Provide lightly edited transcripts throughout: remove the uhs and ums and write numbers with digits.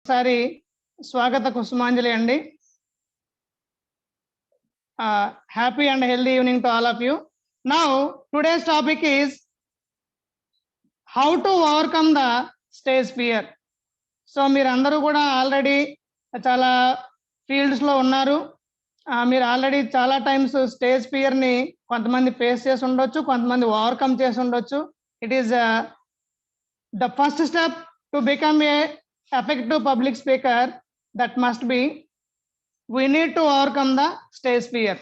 ఒకసారి స్వాగత కుసుమాంజలి అండి. Happy and healthy evening to all of you. Now today's topic is how to overcome the stage fear. So మీరందరూ కూడా already చాలా ఫీల్డ్స్లో ఉన్నారు. మీరు ఆల్రెడీ చాలా టైమ్స్ స్టేజ్ ఫియర్ని కొంతమంది ఫేస్ చేసి ఉండొచ్చు, కొంతమంది ఓవర్కమ్ చేసి ఉండొచ్చు. It is the first step to become A effective public speaker. That must be, we need to overcome the stage fear.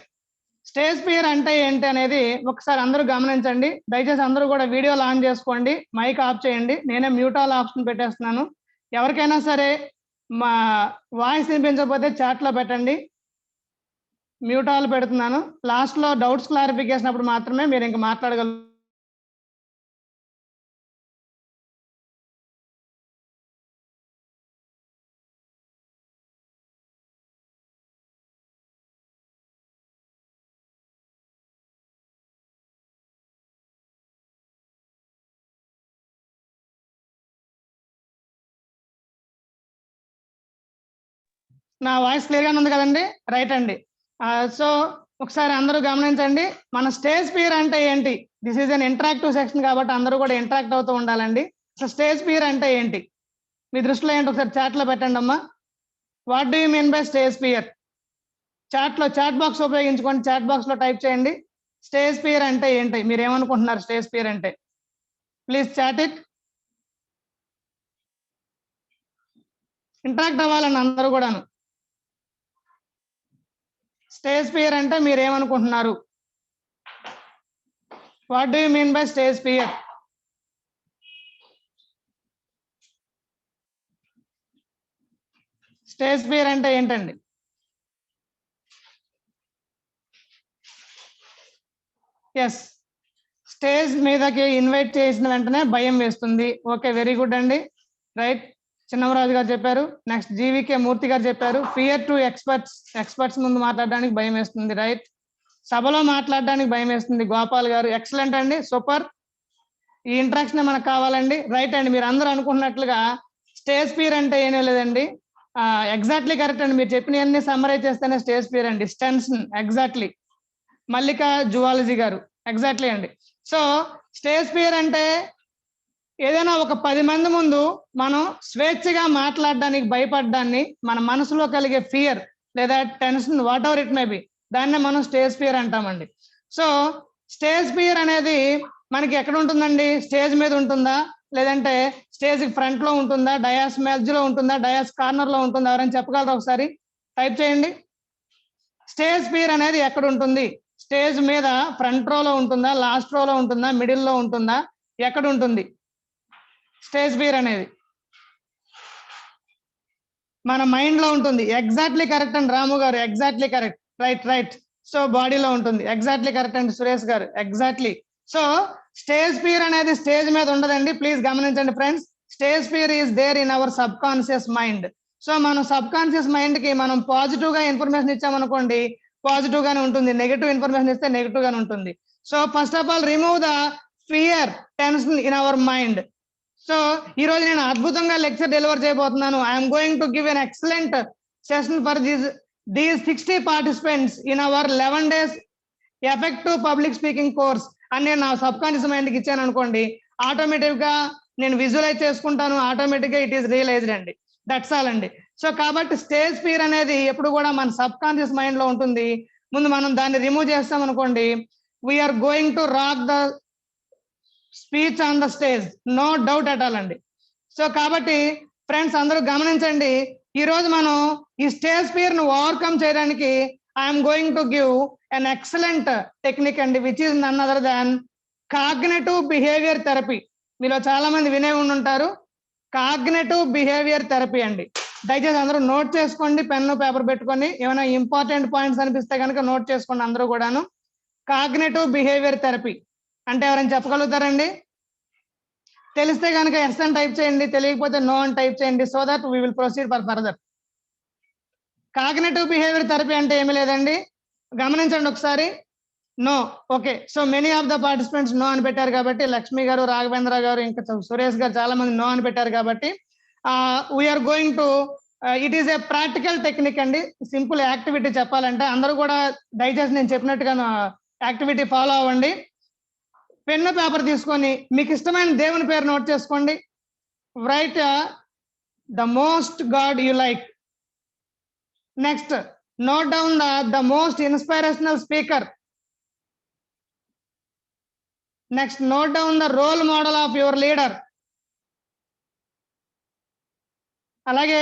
Stage fear అంటే ఏంటి అనేది ఒకసారి అందరూ గమనించండి. దయచేసి అందరూ కూడా వీడియోలు ఆన్ చేసుకోండి, మైక్ ఆఫ్ చేయండి. నేనే మ్యూట్ ఆల్ ఆప్షన్ పెట్టేస్తున్నాను. ఎవరికైనా సరే మా వాయిస్ వినిపించకపోతే చాట్లో పెట్టండి, మ్యూట్ ఆల్ పెడుతున్నాను. లాస్ట్లో డౌట్స్ క్లారిఫికేషన్ అప్పుడు మాత్రమే మీరు ఇంకా మాట్లాడగలరు. నా వాయిస్ క్లియర్గా ఉంది కదండి? రైట్ అండి. సో ఒకసారి అందరూ గమనించండి, మన స్టేజ్ ఫియర్ అంటే ఏంటి. This is an interactive section కాబట్టి అందరూ కూడా ఇంటరాక్ట్ అవుతూ ఉండాలండి. సో స్టేజ్ ఫియర్ అంటే ఏంటి మీ దృష్టిలో ఏంటి ఒకసారి చాట్లో పెట్టండి అమ్మా. What do you mean by stage fear? Chat box ఉపయోగించుకోండి, చాట్ బాక్స్ లో టైప్ చేయండి స్టేజ్ ఫియర్ అంటే ఏంటి, మీరు ఏమనుకుంటున్నారు స్టేజ్ ఫియర్ అంటే. Please chat it. ఇంటరాక్ట్ అవ్వాలండి అందరూ కూడాను. స్టేజ్ ఫియర్ అంటే మీరు ఏమనుకుంటున్నారు? What do you mean by stage fear? Stage fear అంటే ఏంటండి? ఎస్, స్టేజ్ మీదకి ఇన్వైట్ చేసిన వెంటనే భయం వేస్తుంది. ఓకే, వెరీ గుడ్ అండి, రైట్. చిన్నమరాజు గారు చెప్పారు. నెక్స్ట్ జీవికే మూర్తి గారు చెప్పారు, ఫియర్ టు ఎక్స్పర్ట్స్ ముందు మాట్లాడడానికి భయం వేస్తుంది. రైట్. సభలో మాట్లాడడానికి భయం వేస్తుంది. గోపాల్ గారు ఎక్సలెంట్ అండి, సూపర్. ఈ ఇంట్రాక్షన్ మనకు కావాలండి. రైట్ అండి, మీరు అందరూ అనుకుంటున్నట్లుగా స్టేజ్ ఫియర్ అంటే ఏమీ లేదండి. ఎగ్జాక్ట్లీ కరెక్ట్ అండి, మీరు చెప్పినవన్నీ సమ్మరైజ్ చేస్తేనే స్టేజ్ ఫియర్ అండి. Tension, exactly. మల్లిక జువాలజీ గారు ఎగ్జాక్ట్లీ అండి. సో స్టేజ్ ఫియర్ అంటే ఏదైనా ఒక 10 మంది ముందు మనం స్వేచ్ఛగా మాట్లాడడానికి భయపడ్డాన్ని, మన మనసులో కలిగే ఫియర్ లేదా tension what ever it may be, దాన్నే మనం స్టేజ్ ఫియర్ అంటామండి. సో స్టేజ్ ఫియర్ అనేది మనకి ఎక్కడ ఉంటుందండి? స్టేజ్ మీద ఉంటుందా, లేదంటే స్టేజ్ ఫ్రంట్ లో ఉంటుందా, డయాస్ మధ్యలో ఉంటుందా, డయాస్ కార్నర్ లో ఉంటుందా? ఎవరైనా చెప్పగలరా? ఒకసారి టైప్ చేయండి. స్టేజ్ ఫియర్ అనేది ఎక్కడ ఉంటుంది? స్టేజ్ మీద ఫ్రంట్ రోలో ఉంటుందా, లాస్ట్ రోలో ఉంటుందా, మిడిల్లో ఉంటుందా, ఎక్కడ ఉంటుంది స్టేజ్ ఫియర్ అనేది? మన మైండ్ లో ఉంటుంది. ఎగ్జాక్ట్లీ కరెక్ట్ అండి రాము గారు, ఎగ్జాక్ట్లీ కరెక్ట్. రైట్. సో బాడీలో ఉంటుంది. ఎగ్జాక్ట్లీ కరెక్ట్ అండి సురేష్ గారు, ఎగ్జాక్ట్లీ. సో స్టేజ్ ఫియర్ అనేది స్టేజ్ మీద ఉండదండి. ప్లీజ్ గమనించండి friends, stage fear is there in our subconscious mind. So మనం సబ్ కాన్షియస్ మైండ్ కి మనం పాజిటివ్ గా ఇన్ఫర్మేషన్ ఇచ్చామనుకోండి, పాజిటివ్ గానే ఉంటుంది. నెగిటివ్ ఇన్ఫర్మేషన్ ఇస్తే నెగిటివ్ గానే ఉంటుంది. So first of all remove the fear, tension in our mind. So ఈ రోజు నేను అద్భుతంగా లెక్చర్ డెలివర్ చేయబోతున్నాను. I'm going to give an excellent session for these 60 participants in our 11 days effective public speaking course అని నేను నా sub conscious మైండ్కి ఇచ్చాను అనుకోండి, ఆటోమేటిక్ గా నేను విజువలైజ్ చేసుకుంటాను, ఆటోమేటిక్ గా ఇట్ ఈస్ రియలైజ్డ్ అండి. దట్స్ ఆల్ అండి. సో కాబట్టి స్టేజ్ ఫియర్ అనేది ఎప్పుడు కూడా మన సబ్ కాన్షియస్ మైండ్ లో ఉంటుంది. ముందు మనం దాన్ని రిమూవ్ చేస్తాం అనుకోండి, we're going to rock the speech on the stage, no doubt at all అండి. సో కాబట్టి ఫ్రెండ్స్ అందరూ గమనించండి, ఈ రోజు మనం ఈ స్టేజ్ ఫియర్ ను ఓవర్కమ్ చేయడానికి I'm going to give an excellent technique అండి, which is none other than cognitive behaviour therapy. మీలో చాలా మంది వినే ఉంటారు, కాగ్నిటివ్ బిహేవియర్ థెరపీ అండి. దయచేసి అందరూ నోట్ చేసుకోండి, పెన్ను పేపర్ పెట్టుకొని. ఏమైనా ఇంపార్టెంట్ పాయింట్స్ అనిపిస్తే కనుక నోట్ చేసుకోండి అందరూ కూడాను. కాగ్నిటివ్ బిహేవియర్ థెరపీ అంటే ఎవరైనా చెప్పగలుగుతారండి? తెలిస్తే కనుక ఎస్ అని టైప్ చేయండి, తెలియకపోతే నో అని టైప్ చేయండి, so that we will proceed for further. Cognitive behaviour therapy అంటే ఏమీ లేదండి, గమనించండి ఒకసారి. No. Okay, so many of the participants no అని పెట్టారు కాబట్టి, లక్ష్మి గారు, రాఘవేంద్ర గారు, ఇంకా సురేష్ గారు చాలా మంది నో అని పెట్టారు కాబట్టి, we are going to it is a practical technique అండి, సింపుల్ యాక్టివిటీ చెప్పాలంటే. అందరూ కూడా దయచేసి నేను చెప్పినట్టుగా యాక్టివిటీ ఫాలో అవ్వండి. పెన్ను పేపర్ తీసుకొని మీకు ఇష్టమైన దేవుని పేరు నోట్ చేసుకోండి. Write the most god you like. Next note down the most inspirational speaker. Next note down the role model of your leader. అలాగే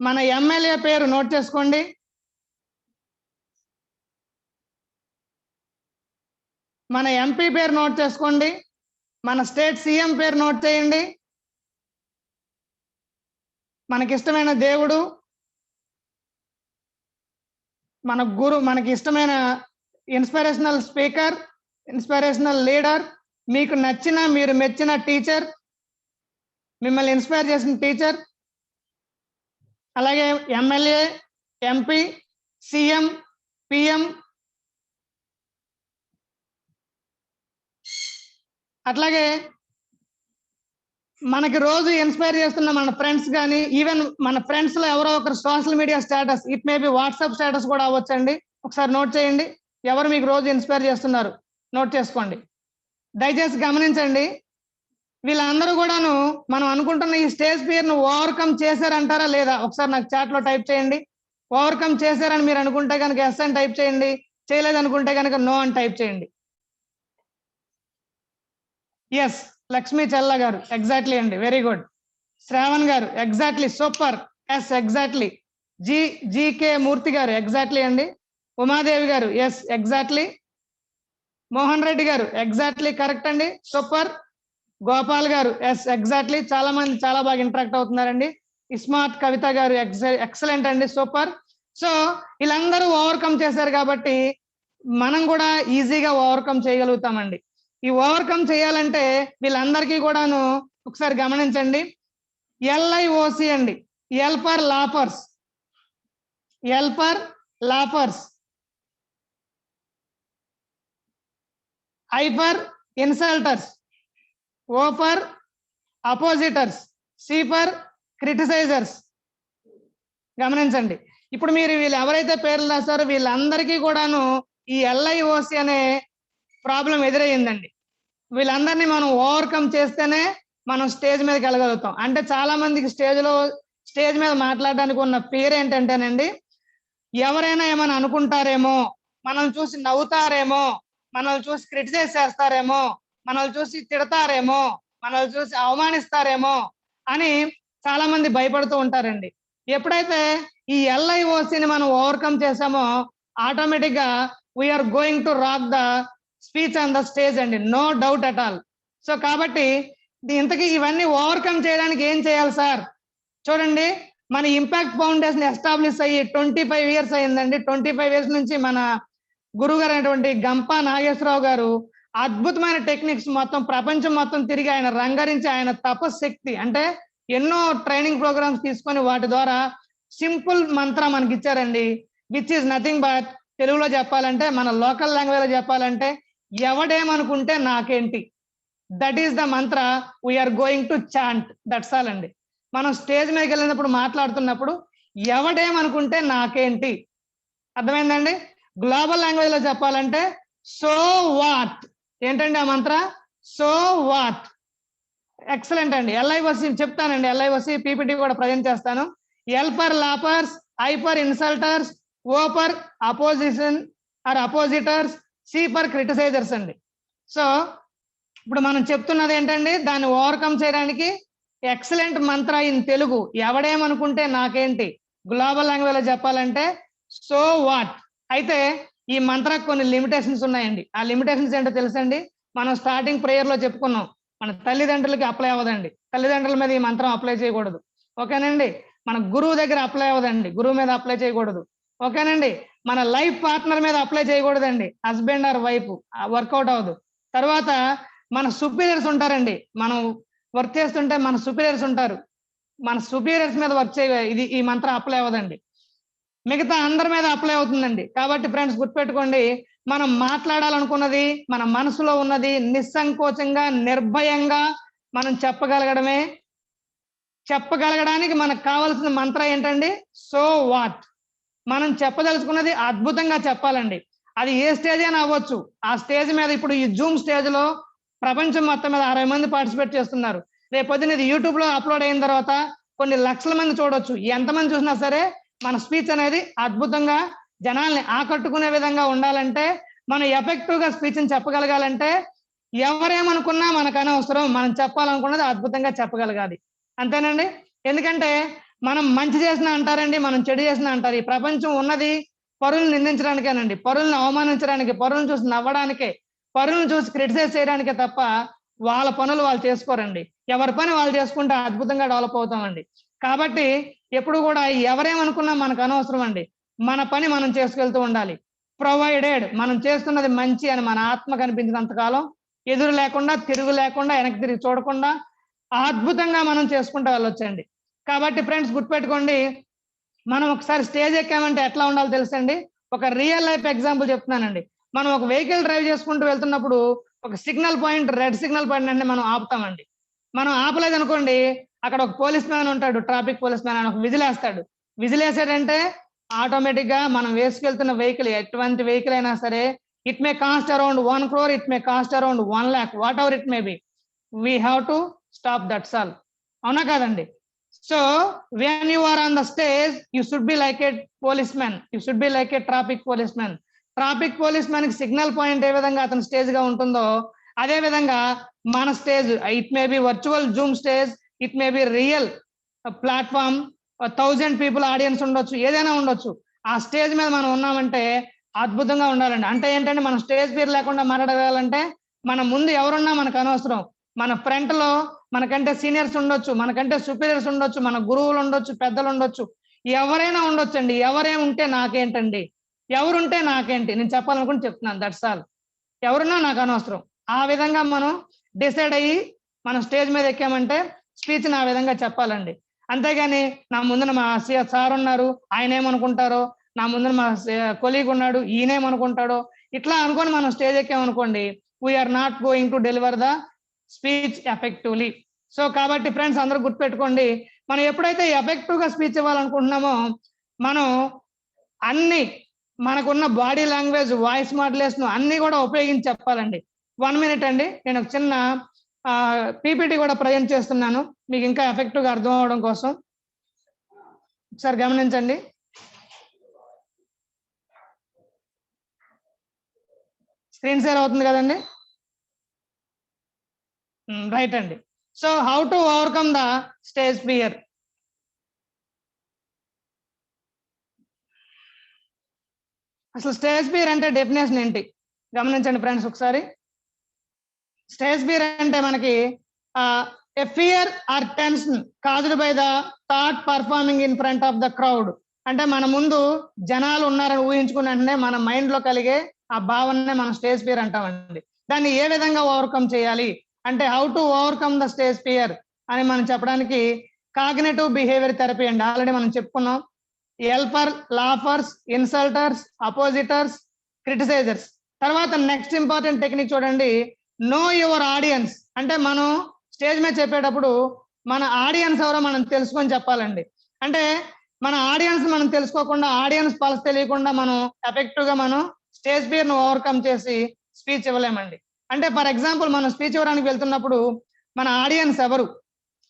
మన ఎమ్మెల్యే పేరు నోట్ చేసుకోండి. మన ఎంపీ పేరు నోట్ చేసుకోండి. మన స్టేట్ సీఎం పేరు నోట్ చేయండి. మనకిష్టమైన దేవుడు, మన గురు, మనకి ఇష్టమైన ఇన్స్పిరేషనల్ స్పీకర్, ఇన్స్పిరేషనల్ లీడర్, మీకు నచ్చిన మీరు మెచ్చిన టీచర్, మిమ్మల్ని ఇన్స్పైర్ చేసిన టీచర్, అలాగే ఎమ్మెల్యే, ఎంపీ, సీఎం, పిఎం, అట్లాగే మనకి రోజు ఇన్స్పైర్ చేస్తున్న మన ఫ్రెండ్స్ కానీ, ఈవెన్ మన ఫ్రెండ్స్ లో ఎవరో ఒకరు social media status, it may be WhatsApp status కూడా అవ్వచ్చండి. ఒకసారి నోట్ చేయండి, ఎవరు మీకు రోజు ఇన్స్పైర్ చేస్తున్నారు నోట్ చేసుకోండి. దయచేసి గమనించండి, వీళ్ళందరూ కూడాను మనం అనుకుంటున్న ఈ స్టేజ్ ఫియర్ ను ఓవర్కమ్ చేశారంటారా లేదా? ఒకసారి నాకు చాట్ లో టైప్ చేయండి. ఓవర్కమ్ చేశారని మీరు అనుకుంటే కనుక ఎస్ అని టైప్ చేయండి, చేయలేదు అనుకుంటే కనుక నో అని టైప్ చేయండి. ఎస్, లక్ష్మీ చెల్ల గారు ఎగ్జాక్ట్లీ అండి, వెరీ గుడ్. శ్రావణ్ గారు exactly, super. Yes exactly. G K Murthy గారు ఎగ్జాక్ట్లీ అండి. ఉమాదేవి గారు ఎస్ ఎగ్జాక్ట్లీ. మోహన్ రెడ్డి గారు ఎగ్జాక్ట్లీ కరెక్ట్ అండి, సూపర్. గోపాల్ గారు ఎస్ ఎగ్జాక్ట్లీ, చాలా మంది చాలా బాగా ఇంటరాక్ట్ అవుతున్నారండి. ఇస్మార్ట్ కవిత గారు ఎక్సలెంట్ అండి, సూపర్. సో వీళ్ళందరూ ఓవర్కమ్ చేశారు కాబట్టి మనం కూడా ఈజీగా ఓవర్కమ్ చేయగలుగుతామండి. ఈ ఓవర్కమ్ చేయాలంటే వీళ్ళందరికీ కూడాను ఒకసారి గమనించండి, LIOC అండి, L for laughers, L for laughers, I for insulters, O for oppositors, C for criticizers. గమనించండి, ఇప్పుడు మీరు వీళ్ళు ఎవరైతే పేర్లు రాస్తారో వీళ్ళందరికీ కూడాను ఈ LIOC అనే ప్రాబ్లం ఎదురయ్యిందండి. వీళ్ళందరినీ మనం ఓవర్కమ్ చేస్తేనే మనం స్టేజ్ మీదకి వెళ్ళగలుగుతాం. అంటే చాలా మందికి స్టేజ్ మీద మాట్లాడడానికి ఉన్న ఫియర్ ఏంటంటేనండి, ఎవరైనా ఏమైనా అనుకుంటారేమో, మనం చూసి నవ్వుతారేమో, మనల్ని చూసి క్రిటిసైజ్ చేస్తారేమో, మనల్ని చూసి తిడతారేమో, మనల్ని చూసి అవమానిస్తారేమో అని చాలా మంది భయపడుతూ ఉంటారండి. ఎప్పుడైతే ఈ LIOCని మనం ఓవర్కమ్ చేసామో ఆటోమేటిక్ గా we're going to rock the speech on the stage అండి, no doubt at all. So కాబట్టి ఇంతకీ ఇవన్నీ ఓవర్కమ్ చేయడానికి ఏం చేయాలి సార్? చూడండి, మన ఇంపాక్ట్ ఫౌండేషన్ ఎస్టాబ్లిష్ అయ్యి 25 years అయిందండి. 25 years నుంచి మన గురువు గారు అయినటువంటి గంపా నాగేశ్వరరావు గారు అద్భుతమైన టెక్నిక్స్ మొత్తం ప్రపంచం మొత్తం తిరిగి ఆయన రంగరించి ఆయన తపశక్తి అంటే ఎన్నో ట్రైనింగ్ ప్రోగ్రామ్స్ తీసుకొని వాటి ద్వారా సింపుల్ మంత్ర మనకి ఇచ్చారండి, విచ్ ఈస్ నథింగ్ బట్, తెలుగులో చెప్పాలంటే మన లోకల్ లాంగ్వేజ్ లో చెప్పాలంటే ఎవడేమనుకుంటే నాకేంటి, that is the mantra we are going to chant, that's all అండి. మనం స్టేజ్ మీదకి వెళ్ళినప్పుడు మాట్లాడుతున్నప్పుడు ఎవడేమనుకుంటే నాకేంటి, అర్థమైందండి? గ్లోబల్ లాంగ్వేజ్ లో చెప్పాలంటే సో వాట్, ఏంటండి ఆ మంత్ర? So what. ఎక్సలెంట్ అండి. LIOC చెప్తానండి, LIOC PPT కూడా ప్రజెంట్ చేస్తాను. L for laughers, I for insulters, O for opposition or oppositors, C for criticizers అండి. సో ఇప్పుడు మనం చెప్తున్నది ఏంటండి, దాన్ని ఓవర్కమ్ చేయడానికి ఎక్సలెంట్ మంత్ర ఇన్ తెలుగు, ఎవడేమనుకుంటే నాకేంటి, గ్లోబల్ లాంగ్వేజ్ లో చెప్పాలంటే సో వాట్. అయితే ఈ మంత్రకు కొన్ని లిమిటేషన్స్ ఉన్నాయండి. ఆ లిమిటేషన్స్ ఏంటో తెలుసండి? మనం స్టార్టింగ్ ప్రేయర్ లో చెప్పుకున్నాం, మన తల్లిదండ్రులకి అప్లై అవ్వదండి, తల్లిదండ్రుల మీద ఈ మంత్రం అప్లై చేయకూడదు, ఓకేనండి. మన గురువు దగ్గర అప్లై అవ్వదండి, గురువు మీద అప్లై చేయకూడదు, ఓకేనండి. మన లైఫ్ పార్ట్నర్ మీద అప్లై చేయకూడదండి, హస్బెండ్ ఆర్ వైఫ్, వర్కౌట్ అవ్వదు. తర్వాత మన సుపీరియర్స్ ఉంటారండి, మనం వర్క్ చేస్తుంటే మన సుపీరియర్స్ ఉంటారు, మన సుపీరియర్స్ మీద వర్క్ ఇది ఈ మంత్రం అప్లై అవ్వదండి. మిగతా అందరి మీద అప్లై అవుతుందండి. కాబట్టి ఫ్రెండ్స్ గుర్తుపెట్టుకోండి, మనం మాట్లాడాలనుకున్నది, మన మనసులో ఉన్నది నిస్సంకోచంగా నిర్భయంగా మనం చెప్పగలగడమే చెప్పగలగడానికి మనకు కావాల్సిన మంత్రం ఏంటండి? So what. మనం చెప్పదలుచుకున్నది అద్భుతంగా చెప్పాలండి. అది ఏ స్టేజ్ అయినా అవ్వచ్చు. ఆ స్టేజ్ మీద ఇప్పుడు ఈ జూమ్ స్టేజ్ లో ప్రపంచం మొత్తం మీద 60 మంది పార్టిసిపేట్ చేస్తున్నారు. రేపొద్దున ఇది యూట్యూబ్ లో అప్లోడ్ అయిన తర్వాత కొన్ని లక్షల మంది చూడొచ్చు. ఎంతమంది చూసినా సరే మన స్పీచ్ అనేది అద్భుతంగా జనాల్ని ఆకట్టుకునే విధంగా ఉండాలంటే, మనం ఎఫెక్టివ్ గా స్పీచ్ ని చెప్పగలగాలంటే ఎవరేమనుకున్నా మనకు అనవసరం. మనం చెప్పాలనుకున్నది అద్భుతంగా చెప్పగలగాలి. అంతేనండి. ఎందుకంటే మనం మంచి చేసినా అంటారండి, మనం చెడు చేసినా అంటారు. ఈ ప్రపంచం ఉన్నది పరులను నిందించడానికేనండి, పరులను అవమానించడానికి, పరులను చూసి నవ్వడానికే, పరులను చూసి క్రిటిసైజ్ చేయడానికే తప్ప వాళ్ళ పనులు వాళ్ళు చేసుకోరండి. ఎవరి పని వాళ్ళు చేసుకుంటే అద్భుతంగా డెవలప్ అవుతామండి. కాబట్టి ఎప్పుడు కూడా ఎవరేమనుకున్నా మనకు అనవసరం అండి. మన పని మనం చేసుకెళ్తూ ఉండాలి. ప్రొవైడెడ్ మనం చేస్తున్నది మంచి అని మన ఆత్మ కనిపించినంత కాలం ఎదురు లేకుండా, తిరుగు లేకుండా, వెనక్కి తిరిగి చూడకుండా అద్భుతంగా మనం చేసుకుంటూ వెళ్ళొచ్చండి. కాబట్టి ఫ్రెండ్స్ గుర్తుపెట్టుకోండి, మనం ఒకసారి స్టేజ్ ఎక్కామంటే ఎట్లా ఉండాలో తెలుసండి. ఒక రియల్ లైఫ్ ఎగ్జాంపుల్ చెప్తున్నానండి. మనం ఒక వెహికల్ డ్రైవ్ చేసుకుంటూ వెళ్తున్నప్పుడు ఒక signal point, red signal point అంటే మనం ఆపుతామండి. మనం ఆపలేదు అనుకోండి, అక్కడ ఒక పోలీస్ మ్యాన్ ఉంటాడు, ట్రాఫిక్ పోలీస్ మ్యాన్ అని ఒక విజిల్ వేస్తాడు. విజిల్ వేసాడంటే ఆటోమేటిక్ గా మనం వేసుకెళ్తున్న వెహికల్, ఎటువంటి వెహికల్ అయినా సరే, it may cost around 1 crore, it may cost around 1 lakh, what ever it may be, we have to stop, that's all. అవునా కాదండి? So when you are on the stage, you should be like a policeman, you should be like a traffic policeman. Traffic police మనకి signal point ఏ విధంగా అతని stage గా ఉంటుందో అదే విధంగా మన stage, it may be virtual Zoom stage, it may be real platform, 1000 people audience ఉండొచ్చు, ఏదైనా ఉండొచ్చు. ఆ స్టేజ్ మీద మనం ఉన్నామంటే అద్భుతంగా ఉండాలండి. అంటే ఏంటంటే మనం స్టేజ్ పేరు లేకుండా మాట్లాడగలంటే మన ముందు ఎవరున్నా మనకు అనవసరం. మన ఫ్రంట్ లో మనకంటే సీనియర్స్ ఉండొచ్చు, మనకంటే సుపీరియర్స్ ఉండొచ్చు, మన గురువులు ఉండొచ్చు, పెద్దలు ఉండొచ్చు, ఎవరైనా ఉండొచ్చు అండి. ఎవరేముంటే నాకేంటండి, ఎవరుంటే నాకేంటి, నేను చెప్పాలనుకుంటే చెప్తున్నాను, దట్స్ ఆల్. ఎవరున్నా నాకు అనవసరం. ఆ విధంగా మనం డిసైడ్ అయ్యి మనం స్టేజ్ మీద ఎక్కామంటే స్పీచ్ ఆ విధంగా చెప్పాలండి. అంతేగాని నా ముందున మా సార్ ఉన్నారు, ఆయన ఏమనుకుంటారో, నా ముందున మా కొలీగ్ ఉన్నాడు, ఈయనేమనుకుంటాడో, ఇట్లా అనుకొని మనం స్టేజ్ ఎక్కామనుకోండి, we're not going to deliver the speech effectively. So కాబట్టి ఫ్రెండ్స్ అందరూ గుర్తుపెట్టుకోండి, మనం ఎప్పుడైతే ఎఫెక్టివ్ గా స్పీచ్ ఇవ్వాలనుకుంటున్నామో మనం అన్ని మనకున్న బాడీ లాంగ్వేజ్, వాయిస్ మాడ్యులేషన్ అన్ని కూడా ఉపయోగించి చెప్పాలండి. 1 minute అండి, నేను ఒక చిన్న పీపీటీ కూడా ప్రజెంట్ చేస్తున్నాను మీకు ఇంకా ఎఫెక్టివ్ గా అర్థం అవడం కోసం. ఒకసారి గమనించండి. స్క్రీన్ షేర్ అవుతుంది కదండి? రైట్ అండి. So how to overcome the stage fear. అసలు స్టేజ్ ఫియర్ అంటే డెఫినేషన్ ఏంటి గమనించండి ఫ్రెండ్స్ ఒకసారి. స్టేజ్ ఫియర్ అంటే మనకి a fear or tension caused by the thought performing in front of the crowd. అంటే మన ముందు జనాలు ఉన్నారని ఊహించుకున్న వెంటనే మన మైండ్ లో కలిగే ఆ భావననే మనం స్టేజ్ ఫియర్ అంటామండి. దాన్ని ఏ విధంగా ఓవర్కమ్ చేయాలి అంటే how to overcome the stage fear అని మనం చెప్పడానికి కాగ్నిటివ్ బిహేవియర్ థెరపీ అండి. ఆల్రెడీ మనం చెప్పుకున్నాం. హెల్పర్, లాఫర్స్, ఇన్సల్టర్స్, అపోజిటర్స్, క్రిటిసైజర్స్. తర్వాత నెక్స్ట్ ఇంపార్టెంట్ టెక్నిక్ చూడండి, నో యువర్ ఆడియన్స్. అంటే మనం స్టేజ్ మీద చెప్పేటప్పుడు మన ఆడియన్స్ ఎవరో మనం తెలుసుకొని చెప్పాలండి. అంటే మన ఆడియన్స్ మనం తెలుసుకోకుండా, ఆడియన్స్ పల్స్ తెలియకుండా మనం ఎఫెక్టివ్ గా మనం స్టేజ్ ఫియర్ ను ఓవర్కమ్ చేసి స్పీచ్ ఇవ్వలేమండి. అంటే ఫర్ ఎగ్జాంపుల్ మనం స్పీచ్ ఇవ్వడానికి వెళ్తున్నప్పుడు మన ఆడియన్స్ ఎవరు?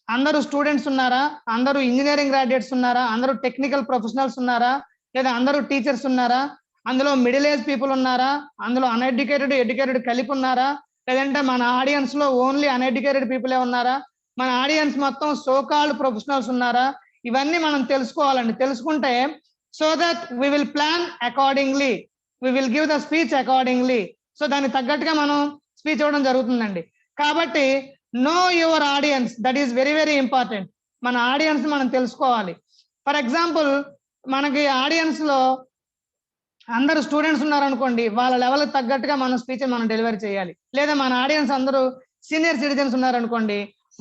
అందరూ స్టూడెంట్స్ ఉన్నారా? అందరూ ఇంజనీరింగ్ గ్రాడ్యుయేట్స్ ఉన్నారా? అందరూ టెక్నికల్ ప్రొఫెషనల్స్ ఉన్నారా? లేదా అందరూ టీచర్స్ ఉన్నారా? అందులో మిడిల్ ఏజ్ పీపుల్ ఉన్నారా? అందులో అన్ఎడ్యుకేటెడ్, ఎడ్యుకేటెడ్ కలిపి ఉన్నారా? లేదంటే మన ఆడియన్స్ లో ఓన్లీ అన్ఎడ్యుకేటెడ్ పీపులే ఉన్నారా? మన ఆడియన్స్ మొత్తం సోకాల్డ్ ప్రొఫెషనల్స్ ఉన్నారా? ఇవన్నీ మనం తెలుసుకోవాలండి. తెలుసుకుంటే so that we will plan accordingly, we will give the speech accordingly. So దానికి తగ్గట్టుగా మనం స్పీచ్ ఇవ్వడం జరుగుతుందండి. కాబట్టి know your audience, that is very very important. మన ఆడియన్స్ మనం తెలుసుకోవాలి. ఫర్ ఎగ్జాంపుల్ మనకి ఆడియన్స్ లో అందరూ స్టూడెంట్స్ ఉన్నారనుకోండి, వాళ్ళ లెవెల్ తగ్గట్టుగా మన స్పీచ్ మనం డెలివరీ చేయాలి. లేదా మన ఆడియన్స్ అందరూ సీనియర్ సిటిజన్స్ ఉన్నారనుకోండి,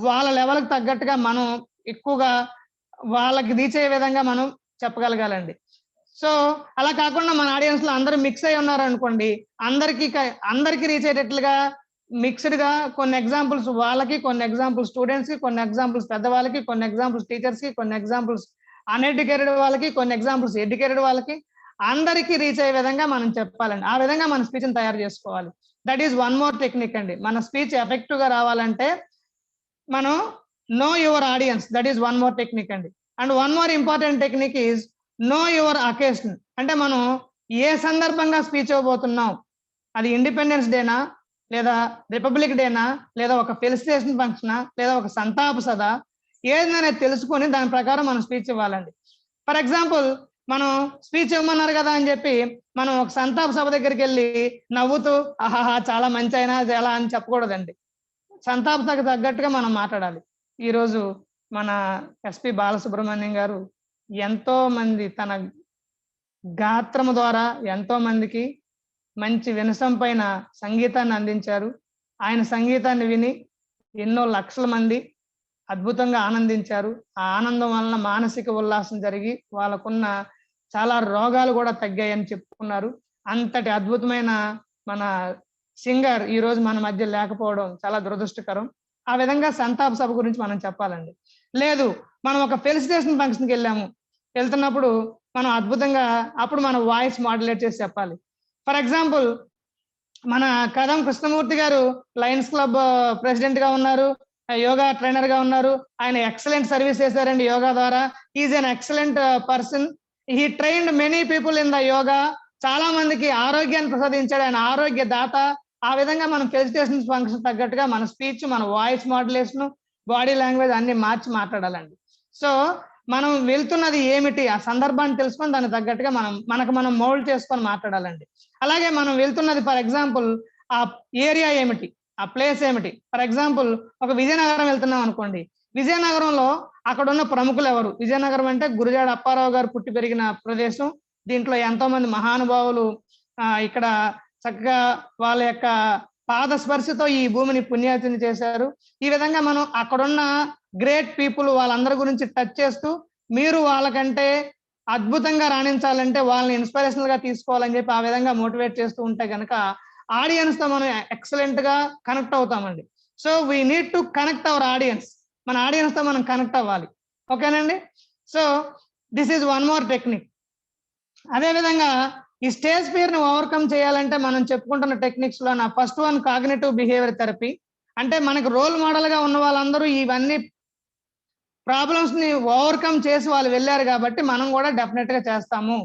వాళ్ళ లెవెల్కి తగ్గట్టుగా మనం ఎక్కువగా వాళ్ళకి రీచ్ అయ్యే విధంగా మనం చెప్పగలగాలండి. సో అలా కాకుండా మన ఆడియన్స్ లో అందరూ మిక్స్ అయి ఉన్నారనుకోండి, అందరికీ రీచ్ అయ్యేటట్లుగా మిక్స్డ్ గా కొన్ని ఎగ్జాంపుల్స్ వాళ్ళకి, కొన్ని ఎగ్జాంపుల్స్ స్టూడెంట్స్ కి, కొన్ని ఎగ్జాంపుల్స్ పెద్దవాళ్ళకి, కొన్ని ఎగ్జాంపుల్స్ టీచర్స్ కి, కొన్ని ఎగ్జాంపుల్స్ అన్ఎడ్యుకేటెడ్ వాళ్ళకి, కొన్ని ఎగ్జాంపుల్స్ ఎడ్యుకేటెడ్ వాళ్ళకి, అందరికీ రీచ్ అయ్యే విధంగా మనం చెప్పాలండి. ఆ విధంగా మన స్పీచ్ ని తయారు చేసుకోవాలి. That is one more technique అండి. మన స్పీచ్ ఎఫెక్టివ్ గా రావాలంటే మనం know your audience, that is one more technique అండి. And one more important technique is know your occasion. అంటే మనం ఏ సందర్భంగా స్పీచ్ ఇవ్వబోతున్నాం, అది ఇండిపెండెన్స్ డేనా, లేదా రిపబ్లిక్ డేనా, లేదా ఒక ఫెలిసిటేషన్ ఫంక్షనా, లేదా ఒక సంతాప సదా, ఏదనేది తెలుసుకొని దాని ప్రకారం మనం స్పీచ్ ఇవ్వాలండి. ఫర్ ఎగ్జాంపుల్ మనం స్పీచ్ ఇవ్వమన్నారు కదా అని చెప్పి మనం ఒక సంతాప సభ దగ్గరికి వెళ్ళి నవ్వుతూ ఆహాహా చాలా మంచి అయినా ఎలా అని చెప్పకూడదండి. సంతాప సభకు తగ్గట్టుగా మనం మాట్లాడాలి. ఈరోజు మన ఎస్పి బాలసుబ్రహ్మణ్యం గారు ఎంతో మంది తన గాత్రము ద్వారా ఎంతో మందికి మంచి వినసంపైన సంగీతాన్ని అందించారు. ఆయన సంగీతాన్ని విని ఎన్నో లక్షల మంది అద్భుతంగా ఆనందించారు. ఆ ఆనందం వలన మానసిక ఉల్లాసం జరిగి వాళ్ళకున్న చాలా రోగాలు కూడా తగ్గాయని చెప్పుకున్నారు. అంతటి అద్భుతమైన మన సింగర్ ఈ రోజు మన మధ్య లేకపోవడం చాలా దురదృష్టకరం. ఆ విధంగా సంతాప సభ గురించి మనం చెప్పాలండి. లేదు మనం ఒక ఫెలిసిటేషన్ ఫంక్షన్కి వెళ్ళాము, వెళ్తున్నప్పుడు మనం అద్భుతంగా అప్పుడు మన వాయిస్ మాడ్యులేట్ చేసి చెప్పాలి. ఫర్ ఎగ్జాంపుల్ మన కదం కృష్ణమూర్తి గారు లయన్స్ క్లబ్ ప్రెసిడెంట్ గా ఉన్నారు, యోగా ట్రైనర్ గా ఉన్నారు. ఆయన ఎక్సలెంట్ సర్వీస్ చేశారండి యోగా ద్వారా. Is an excellent person. He trained many people in the yoga. చాలా మందికి ఆరోగ్యాన్ని ప్రసాదించాడు, ఆయన ఆరోగ్య దాత. ఆ విధంగా మనం ఫెలిసిటేషన్ ఫంక్షన్ తగ్గట్టుగా మన స్పీచ్, మన వాయిస్ మాడ్యులేషన్, బాడీ లాంగ్వేజ్ అన్ని మార్చి మాట్లాడాలండి. సో మనం వెళ్తున్నది ఏమిటి, ఆ సందర్భాన్ని తెలుసుకొని దానికి తగ్గట్టుగా మనం మౌల్డ్ చేసుకొని మాట్లాడాలండి. అలాగే మనం వెళ్తున్నది ఫర్ ఎగ్జాంపుల్ ఆ ఏరియా ఏమిటి, ఆ ప్లేస్ ఏమిటి. ఫర్ ఎగ్జాంపుల్ ఒక విజయనగరం వెళ్తున్నాం అనుకోండి, విజయనగరంలో అక్కడ ఉన్న ప్రముఖులు ఎవరు. విజయనగరం అంటే గురజాడ అప్పారావు గారు పుట్టి పెరిగిన ప్రదేశం. దీంట్లో ఎంతో మంది మహానుభావులు ఇక్కడ చక్కగా వాళ్ళ యొక్క పాద స్పర్శతో ఈ భూమిని పుణ్యాతిని చేశారు. ఈ విధంగా మనం అక్కడున్న గ్రేట్ పీపుల్ వాళ్ళందరి గురించి టచ్ చేస్తూ మీరు వాళ్ళకంటే అద్భుతంగా రాణించాలంటే వాళ్ళని ఇన్స్పిరేషనల్ గా తీసుకోవాలని చెప్పి ఆ విధంగా మోటివేట్ చేస్తూ ఉంటే కనుక ఆడియన్స్ తో మనం ఎక్సలెంట్ గా కనెక్ట్ అవుతామండి. So we need to connect our audience. మన ఆడియన్స్ తో మనం కనెక్ట్ అవ్వాలి. ఓకేనండి. So this is one more technique. అదే విధంగా ఈ స్టేజ్ ఫియర్ ని ఓవర్కమ్ చేయాలంటే మనం చెప్పుకుంటున్న టెక్నిక్స్ లో నా first one cognitive behaviour therapy. అంటే మనకు రోల్ మోడల్ గా ఉన్న వాళ్ళందరూ ఇవన్నీ ప్రాబ్లమ్స్ ని ఓవర్కమ్ చేసి వాళ్ళు వెళ్ళారు కాబట్టి మనం కూడా డెఫినెట్ గా చేస్తాము.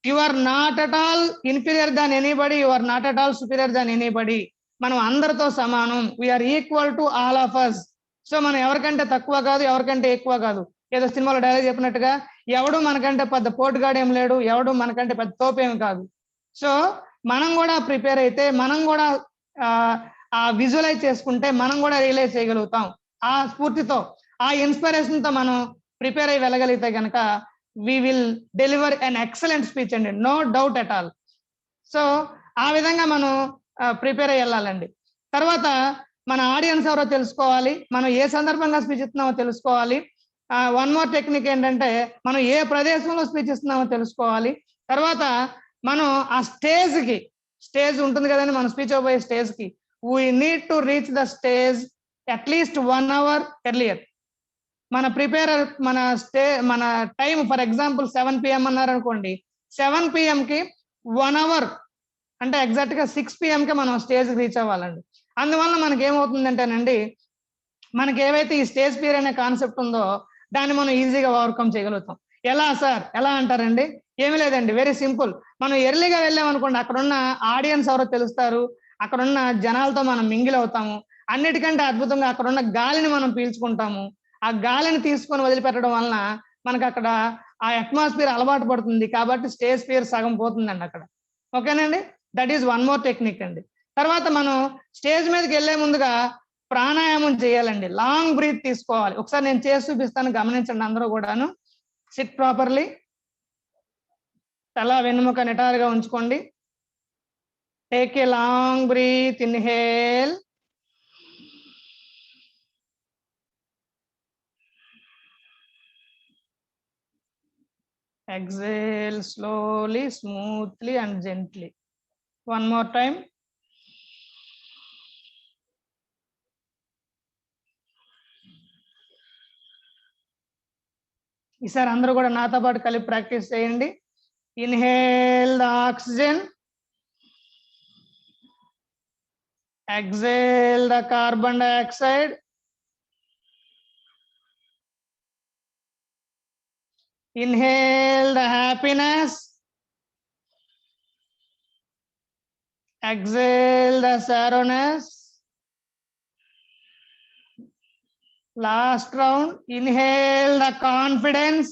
You are not at all inferior than anybody, you are not at all superior than anybody. మనం అందరితో సమానం. We are equal to all of us. So మనం ఎవరికంటే తక్కువ కాదు, ఎవరికంటే ఎక్కువ కాదు. ఏదో సినిమాలో డైలాగ్ చెప్పినట్టుగా ఎవడు మనకంటే పెద్ద పోటుగాడు ఏం లేడు, ఎవడు మనకంటే పెద్ద తోపేం కాదు. సో మనం కూడా ప్రిపేర్ అయితే, మనం కూడా ఆ విజువలైజ్ చేసుకుంటే మనం కూడా రియలైజ్ చేయగలుగుతాం. ఆ స్ఫూర్తితో, ఆ ఇన్స్పిరేషన్ తో మనం ప్రిపేర్ అయ్యి వెళ్ళగలిగితే కనుక we will deliver an excellent speech అండి, no doubt at all. So ఆ విధంగా మనం ప్రిపేర్ అయ్యి వెళ్ళాలండి. తర్వాత మన ఆడియన్స్ ఎవరో తెలుసుకోవాలి, మనం ఏ సందర్భంగా స్పీచ్ ఇస్తున్నామో తెలుసుకోవాలి. వన్ మోర్ టెక్నిక్ ఏంటంటే మనం ఏ ప్రదేశంలో స్పీచ్ ఇస్తున్నామో తెలుసుకోవాలి. తర్వాత మనం ఆ స్టేజ్ ఉంటుంది కదండి, మన స్పీచ్ ఇవ్వబోయే స్టేజ్ కి we need to reach the stage at least 1 hour earlier. మన మన టైం ఫర్ ఎగ్జాంపుల్ 7 PM అన్నారు అనుకోండి, 7 PM కి 1 hour అంటే ఎగ్జాక్ట్ గా 6 PM కి మనం స్టేజ్ రీచ్ అవ్వాలండి. అందువల్ల మనకి ఏమవుతుందంటేనండి, మనకి ఏవైతే ఈ స్టేజ్ ఫియర్ అనే కాన్సెప్ట్ ఉందో దాన్ని మనం ఈజీగా ఓవర్కమ్ చేయగలుగుతాం. ఎలా సార్, ఎలా అంటారండి? ఏమి లేదండి, వెరీ సింపుల్. మనం ఎర్లీగా వెళ్ళాం అనుకోండి, అక్కడున్న ఆడియన్స్ ఎవరో తెలుస్తారు, అక్కడున్న జనాలతో మనం మింగిల్ అవుతాము. అన్నిటికంటే అద్భుతంగా అక్కడున్న గాలిని మనం పీల్చుకుంటాము. ఆ గాలిని తీసుకొని వదిలిపెట్టడం వలన మనకు అక్కడ ఆ అట్మాస్ఫియర్ అలవాటు పడుతుంది. కాబట్టి స్టేజ్ ఫియర్ సగం పోతుందండి అక్కడ. ఓకేనండి. That is one more technique అండి. తర్వాత మనం స్టేజ్ మీదకి వెళ్లే ముందుగా ప్రాణాయామం చేయాలండి. లాంగ్ బ్రీత్ తీసుకోవాలి. ఒకసారి నేను చేసి చూపిస్తాను, గమనించండి అందరూ కూడాను. సిట్ ప్రాపర్లీ, తల వెన్నుముక నిటారుగా ఉంచుకోండి. Take a long breath, inhale, exhale slowly, smoothly and gently. One more time. ఈసారి అందరూ కూడా నాతో పాటు కలిపి ప్రాక్టీస్ చేయండి. Inhale the oxygen, exhale the carbon dioxide, inhale the happiness, exhale the sadness. Last round, inhale the confidence,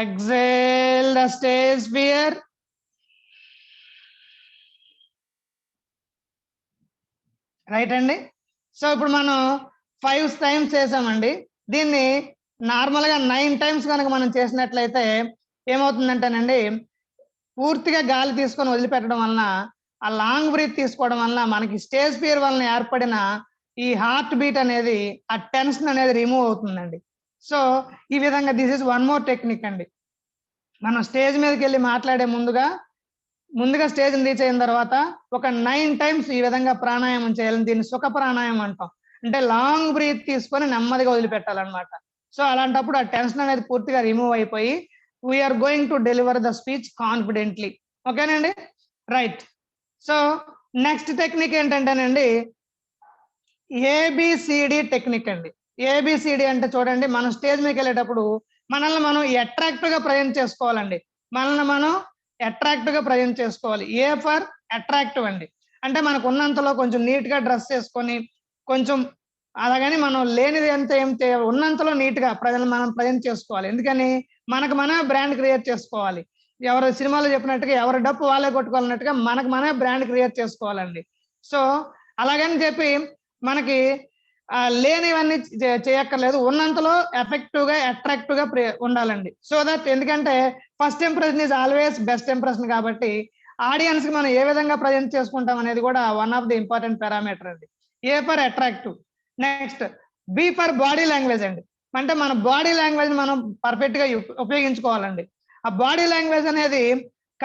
exhale the stage fear, right అండి. So ఇప్పుడు మనం 5 times చేసామండి. దీన్ని నార్మల్ గా 9 times కనుక మనం చేసినట్లయితే ఏమవుతుందంటేనండి, పూర్తిగా గాలి తీసుకొని వదిలిపెట్టడం వలన, ఆ లాంగ్ బ్రీత్ తీసుకోవడం వలన మనకి స్టేజ్ ఫియర్ వలన ఏర్పడిన ఈ హార్ట్ బీట్ అనేది, ఆ టెన్షన్ అనేది రిమూవ్ అవుతుందండి. సో ఈ విధంగా this is one more technique అండి. మనం స్టేజ్ మీదకి వెళ్ళి మాట్లాడే ముందుగా స్టేజ్ రీచ్ అయిన తర్వాత ఒక 9 times ఈ విధంగా ప్రాణాయామం చేయాలని, దీన్ని సుఖ ప్రాణాయామం అంటాం. అంటే లాంగ్ బ్రీత్ తీసుకొని నెమ్మదిగా వదిలిపెట్టాలన్నమాట. సో అలాంటప్పుడు ఆ టెన్షన్ అనేది పూర్తిగా రిమూవ్ అయిపోయి we are going to deliver the speech confidently. ఓకేనండి, రైట్. సో నెక్స్ట్ టెక్నిక్ ఏంటంటేనండి, ఏబిసిడి టెక్నిక్ అండి. ఏబిసిడి అంటే చూడండి, మనం స్టేజ్ మీదకి వెళ్ళేటప్పుడు మనల్ని మనం అట్రాక్టివ్ గా ప్రజెంట్ చేసుకోవాలండి. మనల్ని మనం అట్రాక్టివ్ గా ప్రజెంట్ చేసుకోవాలి. ఏ ఫర్ అట్రాక్టివ్ అండి. అంటే మనకు ఉన్నంతలో కొంచెం నీట్ గా డ్రెస్ చేసుకొని, కొంచెం అలాగని మనం లేనిది అంతా ఉన్నంతలో నీట్ గా ప్రజలను మనం ప్రజెంట్ చేసుకోవాలి. ఎందుకని, మనకు మన బ్రాండ్ క్రియేట్ చేసుకోవాలి. ఎవరు సినిమాలో చెప్పినట్టుగా ఎవరి డప్పు వాళ్ళే కొట్టుకోవాలన్నట్టుగా మనకు మనమే బ్రాండ్ క్రియేట్ చేసుకోవాలండి. సో అలాగని చెప్పి మనకి లేనివన్నీ చేయక్కర్లేదు, ఉన్నంతలో ఎఫెక్టివ్ గా అట్రాక్టివ్ గా ఉండాలండి. సో దట్, ఎందుకంటే first impression is always best impression కాబట్టి ఆడియన్స్ కి మనం ఏ విధంగా ప్రజెంట్ చేసుకుంటాం అనేది కూడా one of the important parameter అండి. A for attractive. Next B for body language అండి. అంటే మన బాడీ లాంగ్వేజ్ మనం పర్ఫెక్ట్ గా ఉపయోగించుకోవాలండి. ఆ బాడీ లాంగ్వేజ్ అనేది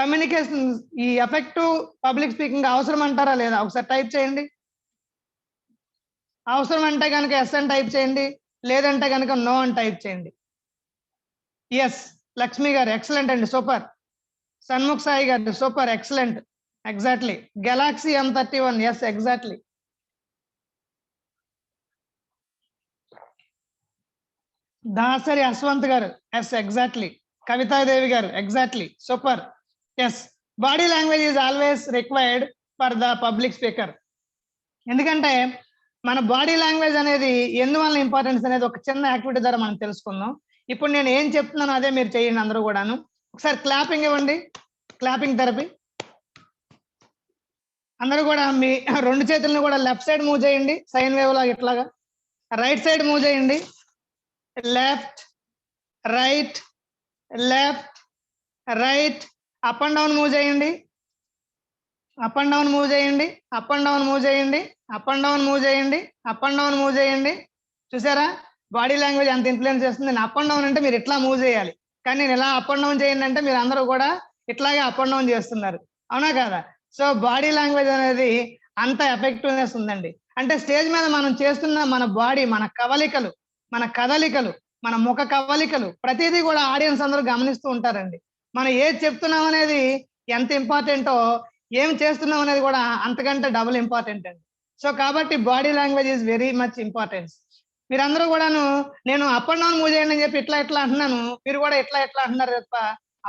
కమ్యూనికేషన్, ఈ ఎఫెక్టివ్ పబ్లిక్ స్పీకింగ్ అవసరం అంటారా లేదా? ఒకసారి టైప్ చేయండి. అవసరం అంటే కనుక ఎస్ అని టైప్ చేయండి, లేదంటే కనుక నో అని టైప్ చేయండి. ఎస్, లక్ష్మి గారు ఎక్సలెంట్ అండి, సూపర్. సన్ముఖ్ సాయి గారు super, excellent, exactly. Galaxy M31, yes exactly. Dasari Yashwant గారు, ఎస్ ఎగ్జాక్ట్లీ. కవితాదేవి గారు, exactly, super, yes. Body language is always required for the public speaker. ఎందుకంటే మన బాడీ లాంగ్వేజ్ అనేది ఎందువల్ల ఇంపార్టెన్స్ అనేది ఒక చిన్న యాక్టివిటీ ద్వారా మనం తెలుసుకుందాం. ఇప్పుడు నేను ఏం చెప్తున్నానో అదే మీరు చేయండి అందరూ కూడాను. ఒకసారి క్లాపింగ్ ఇవ్వండి, క్లాపింగ్ థెరపీ. అందరూ కూడా మీ 2 చేతులను కూడా లెఫ్ట్ సైడ్ మూవ్ చేయండి, సైన్ వేవ్ లాగా ఇట్లాగా. రైట్ సైడ్ మూవ్ చేయండి, left right left right. Up and down move చేయండి, అప్ అండ్ డౌన్ మూవ్ చేయండి, అప్ అండ్ డౌన్ మూవ్ చేయండి, అప్ అండ్ డౌన్ మూవ్ చేయండి, అప్ అండ్ డౌన్ మూవ్ చేయండి. చూసారా బాడీ లాంగ్వేజ్ ఎంత ఇన్ఫ్లుయెన్స్ చేస్తుంది? నేను అప్ అండ్ డౌన్ అంటే మీరు ఇట్లా మూవ్ చేయాలి, కానీ నేను ఇలా అప్ అండ్ డౌన్ చేయండి అంటే మీరు అందరూ కూడా ఇట్లాగే అప్ అండ్ డౌన్ చేస్తున్నారు, అవునా కదా? సో బాడీ లాంగ్వేజ్ అనేది అంత ఎఫెక్టివ్నెస్ ఉందండి. అంటే స్టేజ్ మీద మనం చేస్తున్న మన బాడీ, మన కవలికలు, మన కదలికలు, మన ముఖ కవలికలు ప్రతిదీ కూడా ఆడియన్స్ అందరూ గమనిస్తూ ఉంటారండి. మనం ఏది చెప్తున్నాం అనేది ఎంత ఇంపార్టెంటో, ఏం చేస్తున్నాం అనేది కూడా అంతకంటే డబుల్ ఇంపార్టెంట్ అండి. సో కాబట్టి body language is very much importance. మీరందరూ కూడాను నేను అప్ అండ్ డౌన్ మూవ్ చేయండి అని చెప్పి ఇట్లా ఇట్లా అంటున్నాను, మీరు కూడా ఇట్లా ఇట్లా అంటున్నారు తప్ప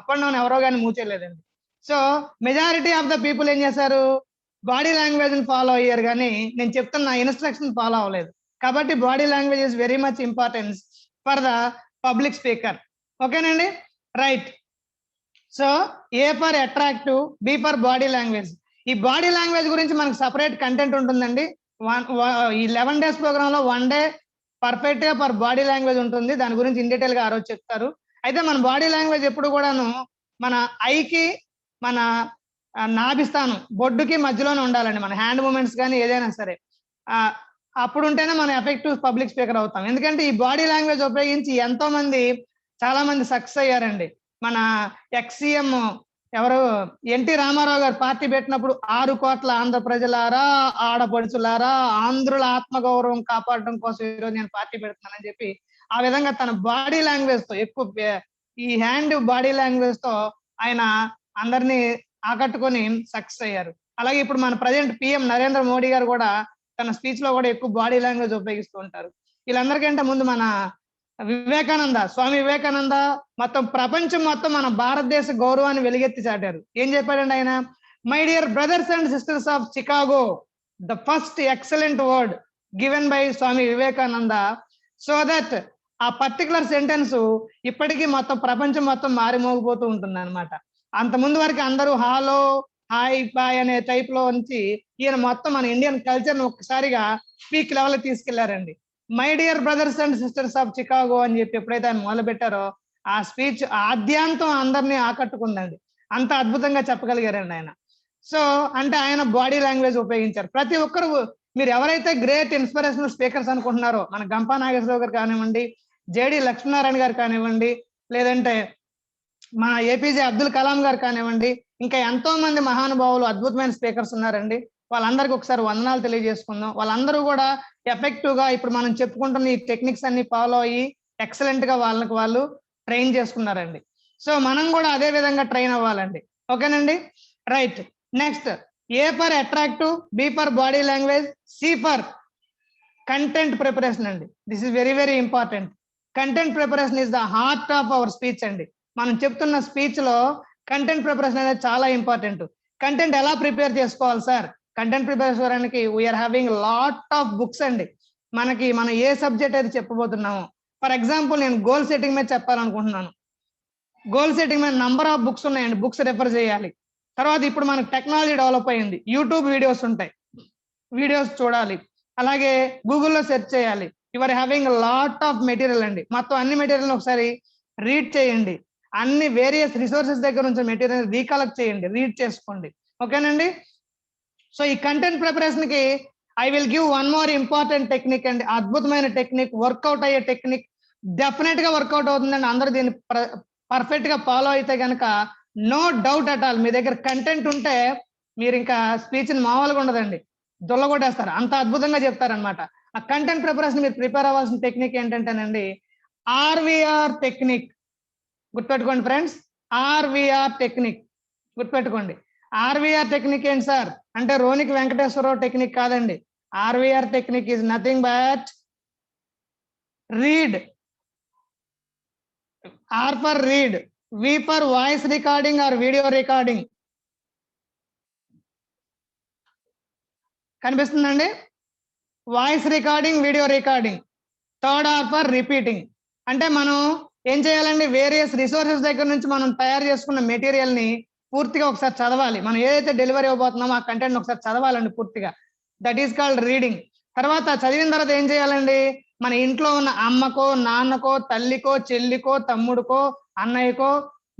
అప్ అండ్ డౌన్ ఎవరో కానీ మూవ్ చేయలేదండి. So majority of the people ఏం చేశారు? బాడీ లాంగ్వేజ్ ని ఫాలో అయ్యారు, కానీ నేను చెప్తున్న ఇన్స్ట్రక్షన్ ఫాలో అవ్వలేదు. కాబట్టి body language is very much importance for the public speaker. ఓకేనండి, right. So A for attractive, B for body language. ఈ బాడీ లాంగ్వేజ్ గురించి మనకు సపరేట్ కంటెంట్ ఉంటుందండి. ఈ 11 days ప్రోగ్రామ్ లో 1 day పర్ఫెక్ట్ గా ఫర్ బాడీ లాంగ్వేజ్ ఉంటుంది. దాని గురించి ఇన్ డీటెయిల్ గా ఆ రోజు చెప్తారు. అయితే మన బాడీ లాంగ్వేజ్ ఎప్పుడు కూడాను మన ఐకి, మన నాభిస్థానం, బొడ్డుకి మధ్యలోనే ఉండాలండి. మన హ్యాండ్ మూమెంట్స్ కానీ ఏదైనా సరే అప్పుడు ఉంటేనే మనం ఎఫెక్టివ్ పబ్లిక్ స్పీకర్ అవుతాం. ఎందుకంటే ఈ బాడీ లాంగ్వేజ్ ఉపయోగించి ఎంతో మంది, చాలా మంది సక్సెస్ అయ్యారండి. మన ఎక్స్సీఎం ఎవరు ఎన్టీ రామారావు గారు పార్టీ పెట్టినప్పుడు 6 కోట్ల ఆంధ్ర ప్రజలారా, ఆడపడుచులారా, ఆంధ్రుల ఆత్మగౌరవం కాపాడడం కోసం ఈరోజు నేను పార్టీ పెడుతున్నానని చెప్పి ఆ విధంగా తన బాడీ లాంగ్వేజ్ తో ఎక్కువ ఈ హ్యాండ్ బాడీ లాంగ్వేజ్ తో ఆయన అందరినీ ఆకట్టుకొని సక్సెస్ అయ్యారు. అలాగే ఇప్పుడు మన ప్రజెంట్ పిఎం నరేంద్ర మోడీ గారు కూడా తన స్పీచ్ లో కూడా ఎక్కువ బాడీ లాంగ్వేజ్ ఉపయోగిస్తూ ఉంటారు. వీళ్ళందరికంటే ముందు మన వివేకానంద, స్వామి వివేకానంద మొత్తం ప్రపంచం మొత్తం మన భారతదేశ గౌరవాన్ని వెలుగెత్తి చాటారు. ఏం చెప్పాడండి ఆయన? My dear brothers and sisters of Chicago, the first excellent word given by Swami Vivekananda, so that ఆ పర్టికులర్ సెంటెన్స్ ఇప్పటికీ మొత్తం ప్రపంచం మొత్తం మారిమోగిపోతూ ఉంటుంది అనమాట. అంత ముందు వరకు అందరూ హాలో, హాయ్, బాయ్ అనే టైప్ లో ఉంచి ఈయన మొత్తం మన ఇండియన్ కల్చర్ ని ఒక్కసారిగా పీక్ లెవెల్ తీసుకెళ్లారండి. My dear brothers and sisters of Chicago అని చెప్పి ఎప్పుడైతే ఆయన మొదలు పెట్టారో ఆ స్పీచ్ ఆద్యాంతం అందరినీ ఆకట్టుకుందండి. అంత అద్భుతంగా చెప్పగలిగారండి ఆయన. సో అంటే ఆయన బాడీ లాంగ్వేజ్ ఉపయోగించారు. ప్రతి ఒక్కరు మీరు ఎవరైతే గ్రేట్ ఇన్స్పిరేషనల్ స్పీకర్స్ అనుకుంటున్నారో, మన గంపా నాగేశ్వరరావు గారు కానివ్వండి, జేడి లక్ష్మీనారాయణ గారు కానివ్వండి, లేదంటే మన ఏపీజే అబ్దుల్ కలాం గారు కానివ్వండి, ఇంకా ఎంతో మంది మహానుభావులు అద్భుతమైన స్పీకర్స్ ఉన్నారండి. వాళ్ళందరికీ ఒకసారి వందనాలు తెలియజేసుకుందాం. వాళ్ళందరూ కూడా ఎఫెక్టివ్ గా ఇప్పుడు మనం చెప్పుకుంటున్న ఈ టెక్నిక్స్ అన్ని ఫాలో అయ్యి ఎక్సలెంట్ గా వాళ్ళకి వాళ్ళు ట్రైన్ చేసుకున్నారండి. సో మనం కూడా అదే విధంగా ట్రైన్ అవ్వాలండి. ఓకేనండి, right. Next, a for attractive, B for body language, c for content preparation అండి. This is very very important. Content preparation is the heart of our speech అండి. మనం చెప్తున్న స్పీచ్ లో కంటెంట్ ప్రిపరేషన్ అనేది చాలా ఇంపార్టెంట్. కంటెంట్ ఎలా prepare చేసుకోవాలి sir? Content prepare చేసుకోవడానికి we are having lot of books అండి. మనం ఏ సబ్జెక్ట్ అయితే చెప్పబోతున్నామో, ఫర్ ఎగ్జాంపుల్ నేను గోల్ సెట్టింగ్ మీద చెప్పాలనుకుంటున్నాను. గోల్ సెట్టింగ్ మీద నంబర్ ఆఫ్ బుక్స్ ఉన్నాయండి, బుక్స్ రెఫర్ చేయాలి. తర్వాత ఇప్పుడు మనకు టెక్నాలజీ డెవలప్ అయింది, యూట్యూబ్ వీడియోస్ ఉంటాయి, వీడియోస్ చూడాలి. అలాగే గూగుల్లో సెర్చ్ చేయాలి. Your having lot of material అండి. మొత్తం అన్ని మెటీరియల్ ఒకసారి రీడ్ చేయండి. అన్ని వేరియస్ రిసోర్సెస్ దగ్గర నుంచి మెటీరియల్ రీకలెక్ట్ చేయండి, రీడ్ చేసుకోండి. ఓకేనండి. సో ఈ కంటెంట్ ప్రిపరేషన్ కి I will give one more important technique అండి. అద్భుతమైన టెక్నిక్, వర్కౌట్ అయ్యే టెక్నిక్, డెఫినెట్ గా వర్కౌట్ అవుతుందండి. అందరూ దీన్ని పర్ఫెక్ట్ గా ఫాలో అయితే కనుక నో డౌట్ అట్ ఆల్ మీ దగ్గర కంటెంట్ ఉంటే మీరు ఇంకా స్పీచ్ మామూలుగా ఉండదండి, దొల్లగొట్టేస్తారు. అంత అద్భుతంగా చెప్తారనమాట. ఆ కంటెంట్ ప్రిపరేషన్ మీరు ప్రిపేర్ అవ్వాల్సిన టెక్నిక్ ఏంటంటేనండి ఆర్విఆర్ టెక్నిక్. గుర్తుపెట్టుకోండి ఫ్రెండ్స్, ఆర్విఆర్ టెక్నిక్ గుర్తుపెట్టుకోండి. ఆర్విఆర్ టెక్నిక్ ఏంటి సార్ అంటే రోనికి వెంకటేశ్వరరావు టెక్నిక్ కాదండి. RVR technique is nothing but read, r for read, v for voice recording or video recording. కనిపిస్తుందండి? Voice recording, video recording. Third r for repeating. అంటే మనం ఏం చేయాలండి, వేరియస్ రిసోర్సెస్ దగ్గర నుంచి మనం తయారు చేసుకున్న మెటీరియల్ ని పూర్తిగా ఒకసారి చదవాలి. మనం ఏదైతే డెలివరీ ఇవ్వబోతున్నామో ఆ కంటెంట్ ఒకసారి చదవాలండి పూర్తిగా. That is called reading. తర్వాత చదివిన తర్వాత ఏం చేయాలండి, మన ఇంట్లో ఉన్న అమ్మకో, నాన్నకో, తల్లికో, చెల్లికో, తమ్ముడికో, అన్నయ్యకో,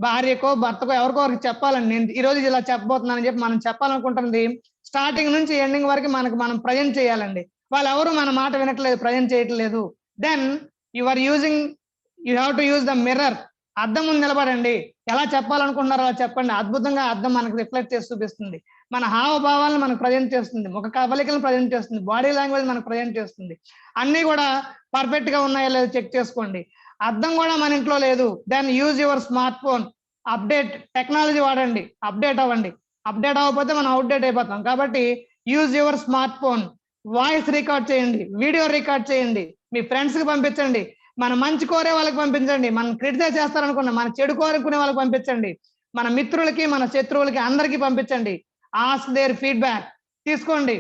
భార్యకో, భర్తకో, ఎవరికో ఒకరికి చెప్పాలండి. నేను ఈ రోజు ఇలా చెప్పబోతున్నానని చెప్పి మనం చెప్పాలనుకుంటుంది స్టార్టింగ్ నుంచి ఎండింగ్ వరకు మనం ప్రజెంట్ చేయాలండి. వాళ్ళు ఎవరు మన మాట వినట్లేదు, ప్రజెంట్ చేయట్లేదు. Then you are using, you have to use the mirror. అద్దం ముందు నిలబడండి, ఎలా చెప్పాలనుకుంటున్నారో అలా చెప్పండి. అద్భుతంగా అద్దం మనకు రిఫ్లెక్ట్ చేసి చూపిస్తుంది, మన హావభావాలను మనకు ప్రజెంట్ చేస్తుంది, ముఖ కవలికలను ప్రజెంట్ చేస్తుంది, బాడీ లాంగ్వేజ్ మనకు ప్రజెంట్ చేస్తుంది. అన్ని కూడా పర్ఫెక్ట్ గా ఉన్నాయో లేదో చెక్ చేసుకోండి. అద్దం కూడా మన ఇంట్లో లేదు, then use your smart phone. Update technology వాడండి, అప్డేట్ అవ్వండి. అప్డేట్ అవ్వకపోతే మనం అవుట్డేట్ అయిపోతాం. కాబట్టి use your smart phone. Voice record చేయండి, వీడియో రికార్డ్ చేయండి, మీ ఫ్రెండ్స్ కి పంపించండి, మన మంచి కోరే వాళ్ళకి పంపించండి, మనం క్రిటిసైజ్ చేస్తారనుకున్న మన చెడు కోరుకునే వాళ్ళకి పంపించండి, మన మిత్రులకి, మన శత్రువులకి అందరికీ పంపించండి. ఆస్క్ దేర్ ఫీడ్బ్యాక్ తీసుకోండి.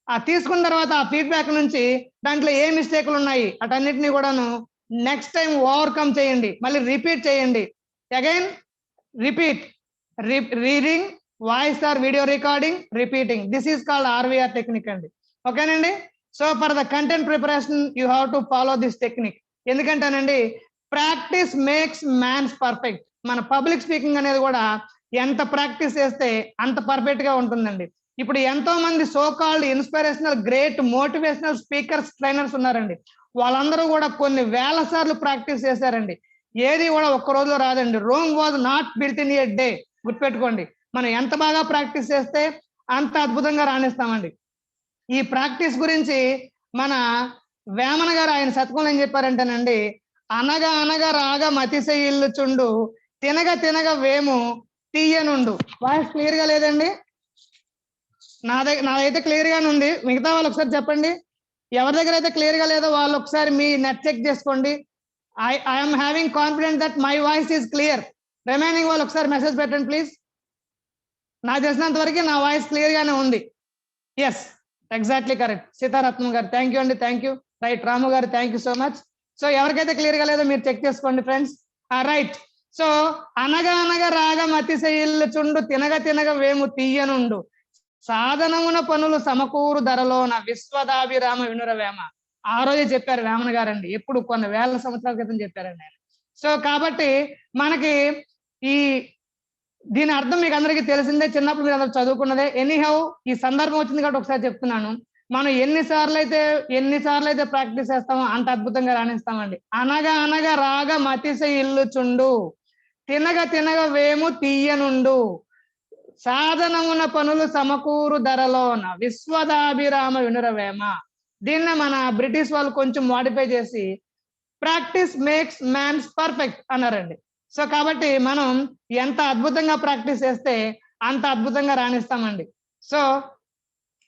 ఆ తీసుకున్న తర్వాత ఆ ఫీడ్బ్యాక్ నుంచి దాంట్లో ఏ మిస్టేక్లు ఉన్నాయి అటన్నిటిని కూడాను నెక్స్ట్ టైం ఓవర్కమ్ చేయండి, మళ్ళీ రిపీట్ చేయండి. Again repeat, reading, voice or video recording, repeating. This is called RVR technique అండి. ఓకేనండి. So for the content preparation you have to follow this technique. ఎందుకంటేనండి ప్రాక్టీస్ మేక్స్ మ్యాన్స్ పర్ఫెక్ట్. మన public speaking అనేది కూడా ఎంత practice చేస్తే అంత perfect గా ఉంటుందండి. ఇప్పుడు ఎంతో మంది so called inspirational, great motivational speakers, trainers ఉన్నారండి. వాళ్ళందరూ కూడా కొన్ని వేల సార్లు ప్రాక్టీస్ చేశారండి. ఏది కూడా ఒక్క రోజులో రాదండి. Rome was not built in a day. గుర్తుపెట్టుకోండి. మనం ఎంత బాగా ప్రాక్టీస్ చేస్తే అంత అద్భుతంగా రాణిస్తామండి. ఈ ప్రాక్టీస్ గురించి మన వేమన గారు ఆయన శతకంలో ఏం చెప్పారంటేనండి, అనగా అనగా రాగ మతిశ ఇల్లుచుండు తినగ తినగ వేము తీయనుండు. వాయిస్ క్లియర్ గా లేదండి? నాదైతే క్లియర్ గానే ఉంది. మిగతా వాళ్ళు ఒకసారి చెప్పండి. ఎవరి దగ్గర అయితే క్లియర్ గా లేదో వాళ్ళు ఒకసారి మీ నెట్ చెక్ చేసుకోండి. I'm having confident that my voice is clear. Remaining వాళ్ళు ఒకసారి మెసేజ్ పెట్టండి ప్లీజ్. నాకు తెలిసినంత వరకు నా వాయిస్ క్లియర్ గానే ఉంది. Yes, exactly correct. Seetharatnam garu thank you అండి, thank you. Right, Ramu garu thank you so much. So ఎవరికైతే క్లియర్ గా లేదో మీరు చెక్ చేసుకోండి ఫ్రెండ్స్. రైట్. సో అనగా అనగా రాగ మతిశయిల్లు చుండు తినగ తినగ వేము తీయనుండు సాధనమున పనులు సమకూరు ధరలోన విశ్వదాభిరామ వినురవేమ. ఆ రోజే చెప్పారు వేమన గారండి. ఎప్పుడు కొన్ని వేల సంవత్సరాల క్రితం చెప్పారండి ఆయన. సో కాబట్టి మనకి ఈ దీని అర్థం మీకు అందరికీ తెలిసిందే, చిన్నప్పుడు మీరు అందరూ చదువుకున్నదే. ఎనీహౌ ఈ సందర్భం వచ్చింది కాబట్టి ఒకసారి చెప్తున్నాను. మనం ఎన్నిసార్లు అయితే ప్రాక్టీస్ చేస్తామో అంత అద్భుతంగా రాణిస్తామండి. అనగా అనగా రాగ మతిశ ఇల్లుచుండు తినగ తినగ వేము తీయనుండు సాధనమున పనులు సమకూరు ధరలోన విశ్వదాభిరామ వినురవేమ. దీన్నే మన బ్రిటిష్ వాళ్ళు కొంచెం మోడిఫై చేసి ప్రాక్టీస్ మేక్స్ మ్యాన్స్ పర్ఫెక్ట్ అన్నారండి. సో కాబట్టి మనం ఎంత అద్భుతంగా ప్రాక్టీస్ చేస్తే అంత అద్భుతంగా రాణిస్తామండి. సో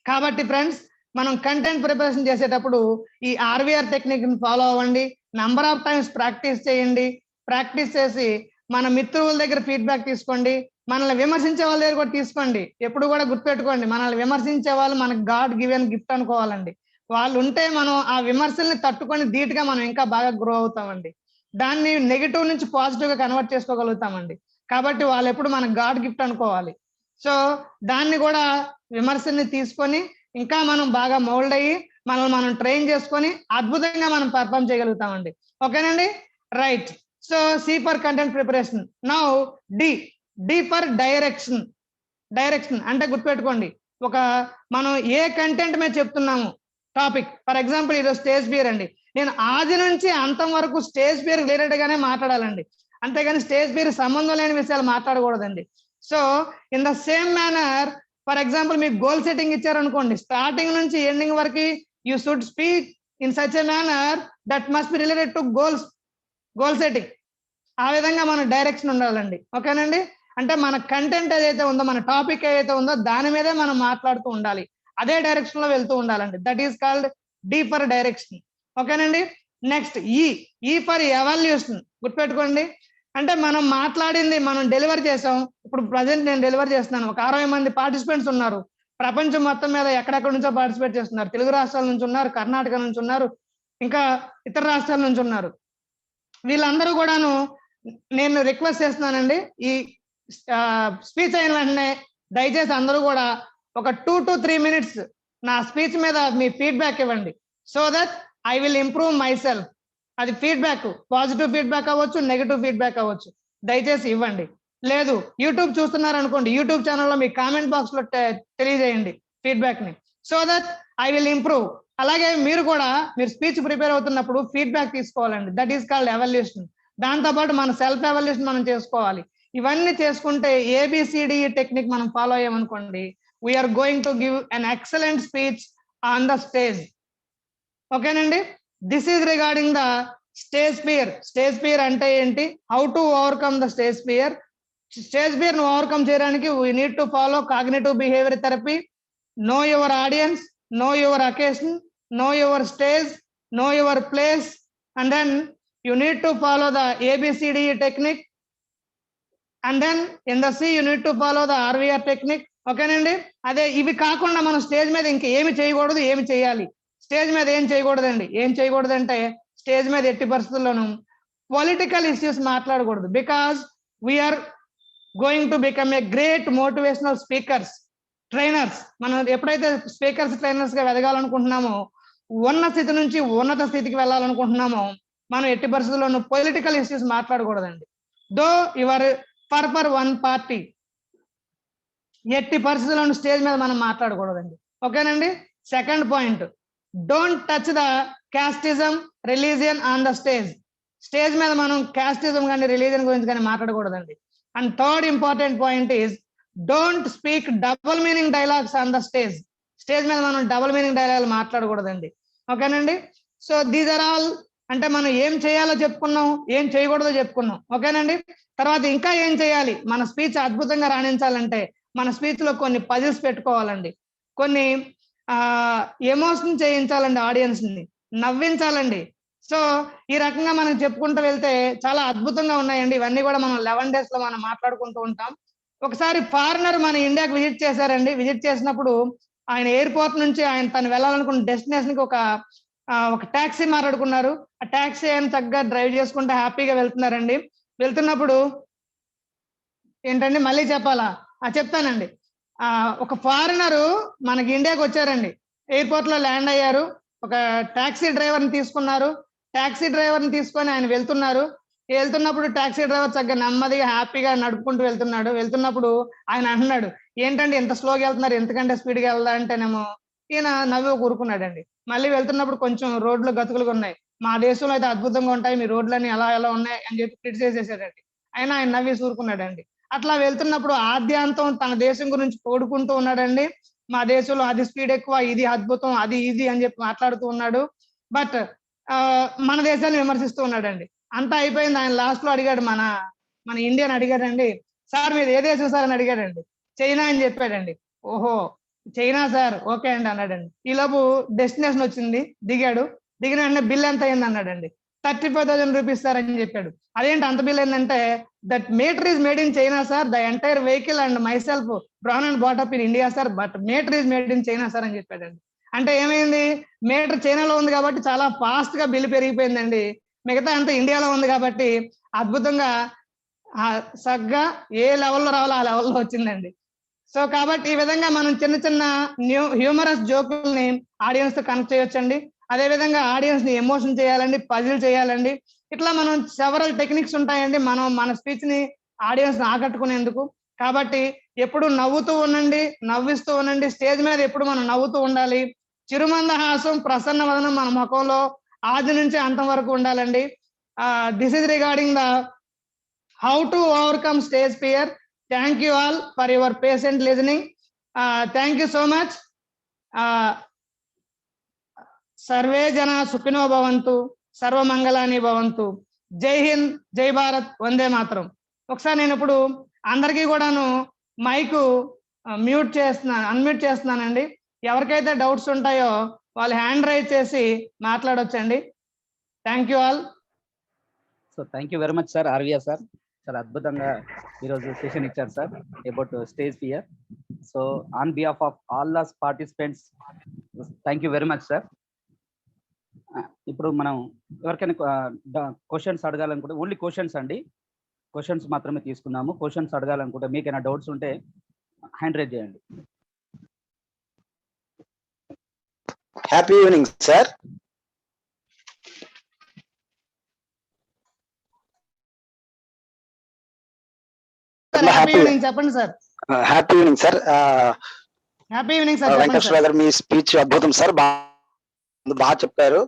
కాబట్టి ఫ్రెండ్స్, మనం కంటెంట్ ప్రిపరేషన్ చేసేటప్పుడు ఈ ఆర్వీఆర్ టెక్నిక్ ని ఫాలో అవ్వండి. నంబర్ ఆఫ్ టైమ్స్ ప్రాక్టీస్ చేయండి. ప్రాక్టీస్ చేసి మన మిత్రుల దగ్గర ఫీడ్బ్యాక్ తీసుకోండి. మనల్ని విమర్శించే వాళ్ళ దగ్గర కూడా తీసుకోండి. ఎప్పుడు కూడా గుర్తుపెట్టుకోండి, మనల్ని విమర్శించే వాళ్ళు మనకు గాడ్ గివెన్ గిఫ్ట్ అనుకోవాలండి. వాళ్ళు ఉంటే మనం ఆ విమర్శల్ని తట్టుకొని ధీటుగా మనం ఇంకా బాగా గ్రో అవుతామండి. దాన్ని నెగిటివ్ నుంచి పాజిటివ్ గా కన్వర్ట్ చేసుకోగలుగుతామండి. కాబట్టి వాళ్ళు ఎప్పుడు మన గాడ్ గిఫ్ట్ అనుకోవాలి. సో దాన్ని కూడా విమర్శల్ని తీసుకొని ఇంకా మనం బాగా మౌల్డ్ అయ్యి మనం ట్రైన్ చేసుకొని అద్భుతంగా మనం పర్ఫామ్ చేయగలుగుతామండి. ఓకేనండి? Right. So C for content preparation. Now D for direction. Direction అంటే గుర్తుపెట్టుకోండి, ఒక మనం ఏ కంటెంట్ మీద చెప్తున్నాము టాపిక్. ఫర్ ఎగ్జాంపుల్ ఈరోజు స్టేజ్ ఫియర్ అండి. నేను ఆది నుంచి అంతం వరకు స్టేజ్ ఫియర్ రిలేటెడ్ గానే మాట్లాడాలండి. అంతేగాని స్టేజ్ ఫియర్ సంబంధం లేని విషయాలు మాట్లాడకూడదండి. So in the same manner, for example మీకు గోల్ సెట్టింగ్ ఇచ్చారనుకోండి, స్టార్టింగ్ నుంచి ఎండింగ్ వరకు you should speak in such a manner that must be related to goal setting. ఆ విధంగా మన డైరెక్షన్ ఉండాలండి. ఓకేనండి? అంటే మన కంటెంట్ ఏదైతే ఉందో, మన టాపిక్ ఏదైతే ఉందో దాని మీదే మనం మాట్లాడుతూ ఉండాలి. అదే డైరెక్షన్ లో వెళ్తూ ఉండాలండి. That is called D for direction. ఓకేనండి? Next E for evaluation. గుర్తుపెట్టుకోండి, అంటే మనం మాట్లాడింది మనం డెలివర్ చేసాం. ఇప్పుడు ప్రజెంట్ నేను డెలివర్ చేస్తున్నాను. ఒక 60 మంది పార్టిసిపెంట్స్ ఉన్నారు. ప్రపంచం మొత్తం మీద ఎక్కడెక్కడి నుంచో పార్టిసిపేట్ చేస్తున్నారు. తెలుగు రాష్ట్రాల నుంచి ఉన్నారు, కర్ణాటక నుంచి ఉన్నారు, ఇంకా ఇతర రాష్ట్రాల నుంచి ఉన్నారు. వీళ్ళందరూ కూడాను నేను రిక్వెస్ట్ చేస్తున్నానండి, ఈ స్పీచ్ అయిన వెంటనే దయచేసి అందరూ కూడా ఒక 2 to 3 minutes నా స్పీచ్ మీద మీ ఫీడ్బ్యాక్ ఇవ్వండి. So that I will improve my self. అది ఫీడ్బ్యాక్, పాజిటివ్ ఫీడ్బ్యాక్ అవ్వచ్చు, నెగిటివ్ ఫీడ్బ్యాక్ అవ్వచ్చు. దయచేసి ఇవ్వండి. లేదు యూట్యూబ్ చూస్తున్నారు అనుకోండి, యూట్యూబ్ ఛానల్లో మీ కామెంట్ బాక్స్ లో తెలియజేయండి ఫీడ్బ్యాక్ ని. So that I will improve. అలాగే మీరు స్పీచ్ ప్రిపేర్ అవుతున్నప్పుడు ఫీడ్బ్యాక్ తీసుకోవాలండి. That is called evaluation. దాంతోపాటు మన సెల్ఫ్ ఎవాల్యుయేషన్ మనం చేసుకోవాలి. ఇవన్నీ చేసుకుంటే ABCD టెక్నిక్ మనం ఫాలో అయ్యామనుకోండి, we are going to give an excellent speech on the stage. ఓకేనండి? This is regarding the stage fear. Stage fear అంటే ఏంటి, how to overcome the stage fear. Stage fear ను ఓవర్కమ్ చేయడానికి we need to follow cognitive behaviour therapy. Know your audience, know your occasion, know your stage, know your place, and then you need to follow the ABCD technique, and then in the C you need to follow the RVR technique. ఓకేనండి? అదే ఇవి కాకుండా మనం stage మీద ఇంకా ఏమి చేయకూడదు, ఏమి చేయాలి. స్టేజ్ మీద ఏం చేయకూడదండి. ఏం చేయకూడదంటే స్టేజ్ మీద ఎట్టి పరిస్థితుల్లోనూ పొలిటికల్ ఇష్యూస్ మాట్లాడకూడదు. Because we are going to become a great motivational speakers, trainers. మనం ఎప్పుడైతే స్పీకర్స్, ట్రైనర్స్ గా ఎదగాలనుకుంటున్నామో, ఉన్న స్థితి నుంచి ఉన్నత స్థితికి వెళ్ళాలనుకుంటున్నామో, మనం ఎట్టి పరిస్థితుల్లోనూ పొలిటికల్ ఇష్యూస్ మాట్లాడకూడదండి. Though your for one party, ఎట్టి పరిస్థితుల్లోనూ స్టేజ్ మీద మనం మాట్లాడకూడదండి. ఓకేనండి? Second point, don't touch the casteism, religion on the stage. Stage మీద మనం క్యాస్టిజం కానీ రిలీజియన్ గురించి కానీ మాట్లాడకూడదండి. And third important point is don't speak double meaning dialogues on the stage. Stage మీద మనం డబుల్ మీనింగ్ డైలాగులు మాట్లాడకూడదండి. ఓకేనండి. సో దీస్ ఆర్ ఆల్, అంటే మనం ఏం చేయాలో చెప్పుకున్నాం, ఏం చేయకూడదో చెప్పుకున్నాం. ఓకేనండి. తర్వాత ఇంకా ఏం చేయాలి, మన స్పీచ్ అద్భుతంగా రాణించాలంటే మన స్పీచ్ లో కొన్ని పజిల్స్ పెట్టుకోవాలండి, కొన్ని ఎమోషన్ చేయించాలండి, ఆడియన్స్ ని నవ్వించాలండి. సో ఈ రకంగా మనం చెప్పుకుంటూ వెళ్తే చాలా అద్భుతంగా ఉన్నాయండి. ఇవన్నీ కూడా మనం 11 days లో మనం మాట్లాడుకుంటూ ఉంటాం. ఒకసారి ఫారినర్ మన ఇండియాకి విజిట్ చేశారండి. విజిట్ చేసినప్పుడు ఆయన ఎయిర్పోర్ట్ నుంచి ఆయన తను వెళ్ళాలనుకున్న డెస్టినేషన్ కి ఒక టాక్సీ మాట్లాడుకున్నారు. ఆ టాక్సీ ఆయన చక్కగా డ్రైవ్ చేసుకుంటూ హ్యాపీగా వెళ్తున్నారండి. వెళ్తున్నప్పుడు ఏంటండి, మళ్ళీ చెప్పాలా? చెప్తానండి. ఒక ఫారినరు మనకి ఇండియాకి వచ్చారండి. ఎయిర్పోర్ట్ లో ల్యాండ్ అయ్యారు. ఒక టాక్సీ డ్రైవర్ని తీసుకున్నారు. టాక్సీ డ్రైవర్ని తీసుకొని ఆయన వెళ్తున్నప్పుడు టాక్సీ డ్రైవర్ చక్కగా నెమ్మదిగా హ్యాపీగా నడుపుకుంటూ వెళ్తున్నప్పుడు ఆయన అంటున్నాడు, ఏంటంటే ఎంత స్లోగా వెళ్తున్నారు, ఎంతకంటే స్పీడ్గా వెళ్దా అంటేనేమో ఈయన నవ్వి కూరుకున్నాడండి. మళ్ళీ వెళ్తున్నప్పుడు కొంచెం రోడ్లు గతుకులుగా ఉన్నాయి, మా దేశంలో అయితే అద్భుతంగా ఉంటాయి, మీ రోడ్లన్నీ ఎలా ఉన్నాయి అని చెప్పి క్రిటిసైజ్ చేశాడండి. ఆయన నవ్వి కూరుకున్నాడండి. అట్లా వెళ్తున్నప్పుడు ఆద్యాంతం తన దేశం గురించి పోడుకుంటూ ఉన్నాడండి. మా దేశంలో అది స్పీడ్ ఎక్కువ, ఇది అద్భుతం, అది ఇది అని చెప్పి మాట్లాడుతూ ఉన్నాడు. బట్ మన దేశాన్ని విమర్శిస్తూ ఉన్నాడండి. అంతా అయిపోయింది. ఆయన లాస్ట్ లో అడిగాడు, మన ఇండియన్ అడిగాడండి, సార్ మీరు ఏ దేశం సార్ అని అడిగాడండి. చైనా అని చెప్పాడండి. ఓహో చైనా సార్, ఓకే అండి అన్నాడండి. ఈలోపు డెస్టినేషన్ వచ్చింది, దిగిన వెంటనే బిల్ ఎంత అయింది అన్నాడండి. 35,000 రూపీస్ సార్ అని చెప్పాడు. అదేంటి అంత బిల్ ఏంటంటే, that meter is made in China sir, the entire vehicle and myself born and brought up in India sir, but meter is made in China sir అని చెప్పాడండి. అంటే ఏమైంది, మీటర్ చైనాలో ఉంది కాబట్టి చాలా ఫాస్ట్ గా బిల్ పెరిగిపోయిందండి. మిగతా అంతా ఇండియాలో ఉంది కాబట్టి అద్భుతంగా సగ్గా ఏ లెవెల్లో రావాలో ఆ లెవెల్లో వచ్చిందండి. సో కాబట్టి ఈ విధంగా మనం చిన్న హ్యూమరస్ జోకుల్ని ఆడియన్స్ తో కనెక్ట్ చేయొచ్చండి. అదే విధంగా ఆడియన్స్ ని ఎమోషన్ చేయాలండి, పజిల్ చేయాలండి. ఇట్లా మనం సెవరల్ టెక్నిక్స్ ఉంటాయండి మనం మన స్పీచ్ ని ఆడియన్స్ ని ఆకట్టుకునేందుకు. కాబట్టి ఎప్పుడు నవ్వుతూ ఉండండి, నవ్విస్తూ ఉండండి. స్టేజ్ మీద ఎప్పుడు మనం నవ్వుతూ ఉండాలి. చిరుమందహాసం, ప్రసన్న వదనం మన ముఖంలో ఆది నుంచి అంతం వరకు ఉండాలండి. This is regarding the how to overcome stage fear. Thank you all for your patient listening. Thank you so much. Survey జన సుఖినో భవంతు, సర్వమంగళాని భవంతు. జై హింద్, జై భారత్, వందే మాతరం. ఒకసారి నేను ఇప్పుడు అందరికీ కూడాను మైకు అన్మ్యూట్ చేస్తున్నానండి. ఎవరికైతే డౌట్స్ ఉంటాయో వాళ్ళు హ్యాండ్ రైజ్ చేసి మాట్లాడొచ్చండి. Thank you all. So thank you very much sir, RVR sir. చాలా అద్భుతంగా ఈరోజు సెషన్ ఇచ్చారు sir about stage fear. So on behalf of all the participants thank you very much sir. ఇప్పుడు మనం ఎవరికైనా క్వశ్చన్స్ అడగాలనుకుంటే ఓన్లీ క్వశ్చన్స్ అండి, questions మాత్రమే తీసుకున్నాము. క్వశ్చన్స్ అడగాలనుకుంటే మీకైనా డౌట్స్ ఉంటే హ్యాండ్ రైజ్ చేయండి. Happy evening sir. చెప్పండి sir. Happy evening sir. Happy evening sir. Venkateswara garu మీ స్పీచ్ అద్భుతం సార్, బాగా చెప్పారు.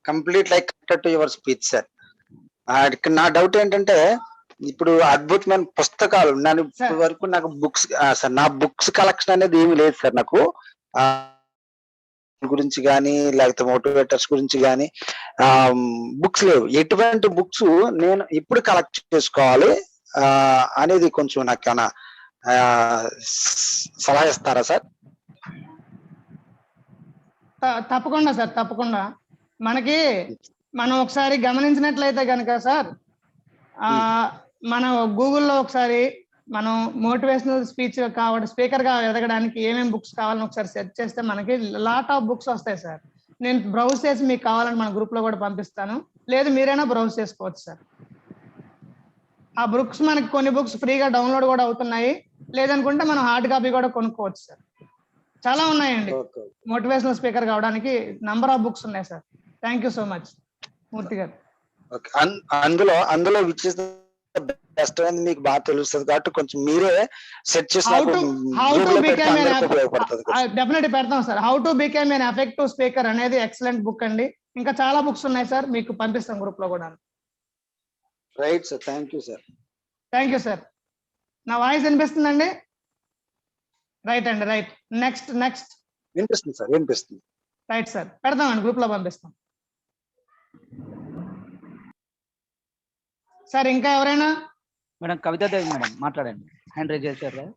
Complete like to your speech sir. ఇక్కడ నా డౌట్ ఏంటంటే, ఇప్పుడు అద్భుతమైన పుస్తకాలు నేను ఇప్పటి వరకు నాకు బుక్స్ సార్, నా బుక్స్ కలెక్షన్ అనేది ఏమీ లేదు సార్. నాకు గురించి కానీ లేకపోతే మోటివేటర్స్ గురించి కానీ బుక్స్ లేవు. ఎటువంటి బుక్స్ నేను ఎప్పుడు కలెక్ట్ చేసుకోవాలి అనేది కొంచెం నాకు ఏమైనా సలహా ఇస్తారా సార్? తప్పకుండా సార్, తప్పకుండా. మనం ఒకసారి గమనించినట్లయితే కనుక సార్, మనం గూగుల్లో ఒకసారి మనం మోటివేషనల్ స్పీచ్ స్పీకర్ గా ఎదగడానికి ఏమేమి బుక్స్ కావాలని ఒకసారి సెర్చ్ చేస్తే మనకి లాట్ ఆఫ్ బుక్స్ వస్తాయి సార్. నేను బ్రౌజ్ చేసి మీకు కావాలని మన గ్రూప్ లో కూడా పంపిస్తాను, లేదు మీరైనా బ్రౌజ్ చేసుకోవచ్చు సార్. ఆ బుక్స్ మనకి కొన్ని బుక్స్ ఫ్రీగా డౌన్లోడ్ కూడా అవుతున్నాయి, లేదనుకుంటే మనం హార్డ్ కాపీ కూడా కొనుక్కోవచ్చు సార్. చాలా ఉన్నాయండి మోటివేషనల్ స్పీకర్ కావడానికి, నంబర్ ఆఫ్ బుక్స్ ఉన్నాయి sir. Thank you so much Murthy garu. అందులో విచ్ ఇస్ ద బెస్ట్ అనేది మీకు బాగా తెలుస్తుంది కాబట్టి కొంచెం మీరే సెట్ చేసి డెఫినెట్లీ పెడతాం sir. How to become an effective speaker అనేది ఎక్సలెంట్ బుక్ అండి. ఇంకా చాలా బుక్స్ ఉన్నాయి సార్, మీకు పంపిస్తాం గ్రూప్ లో కూడా. Right sir, thank you sir. Thank you sir. నా వాయిస్ వినిపిస్తుందండి? రైట్ అండి, రైట్. Next next. వినిపిస్తుంది సార్, వినిపిస్తుంది. రైట్ సార్, పెడదామండి, గ్రూప్ లో పంపిస్తాం. సార్ ఇంకా ఎవరైనా? మేడం కవిత దేవి మేడం మాట్లాడండి, హ్యాండ్ రైజ్ చేశారు కదా.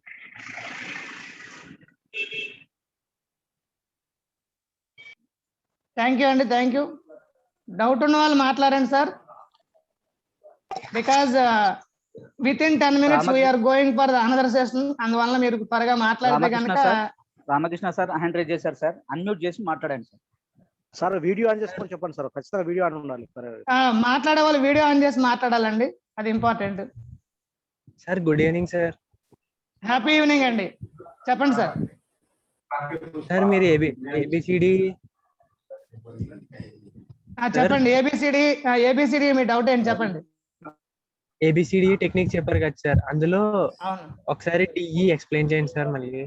థ్యాంక్ యూ అండి, థ్యాంక్ యూ. డౌట్ ఉన్న వాళ్ళు మాట్లాడండి sir, because within 10 minutes we are going for another session. అందువల్ల మీరు త్వరగా మాట్లాడితే కనుక. రామకృష్ణ సార్ హ్యాండ్ రైజ్ చేశారు సార్, అన్మ్యూట్ చేసి మాట్లాడండి సార్. సార్ వీడియో ఆన్ చేసుకొని చెప్పండి సార్, ఖచ్చితంగా వీడియో ఆన్ ఉండాలి సార్. మాట్లాడే వాళ్ళు వీడియో ఆన్ చేసి మాట్లాడాలండి, అది important. Sir good evening sir. Happy evening అండి, చెప్పండి సార్. సార్ మీరు ఏబిసిడి చెప్పండి. ఏబిసిడి మీ డౌట్ ఏంటి చెప్పండి. ఏబిసిడి టెక్నిక్ చెప్పారు కదా సార్, అందులో అవును. ఒకసారి డిఈ ఎక్స్ప్లెయిన్ చేయండి సార్ మళ్ళీ.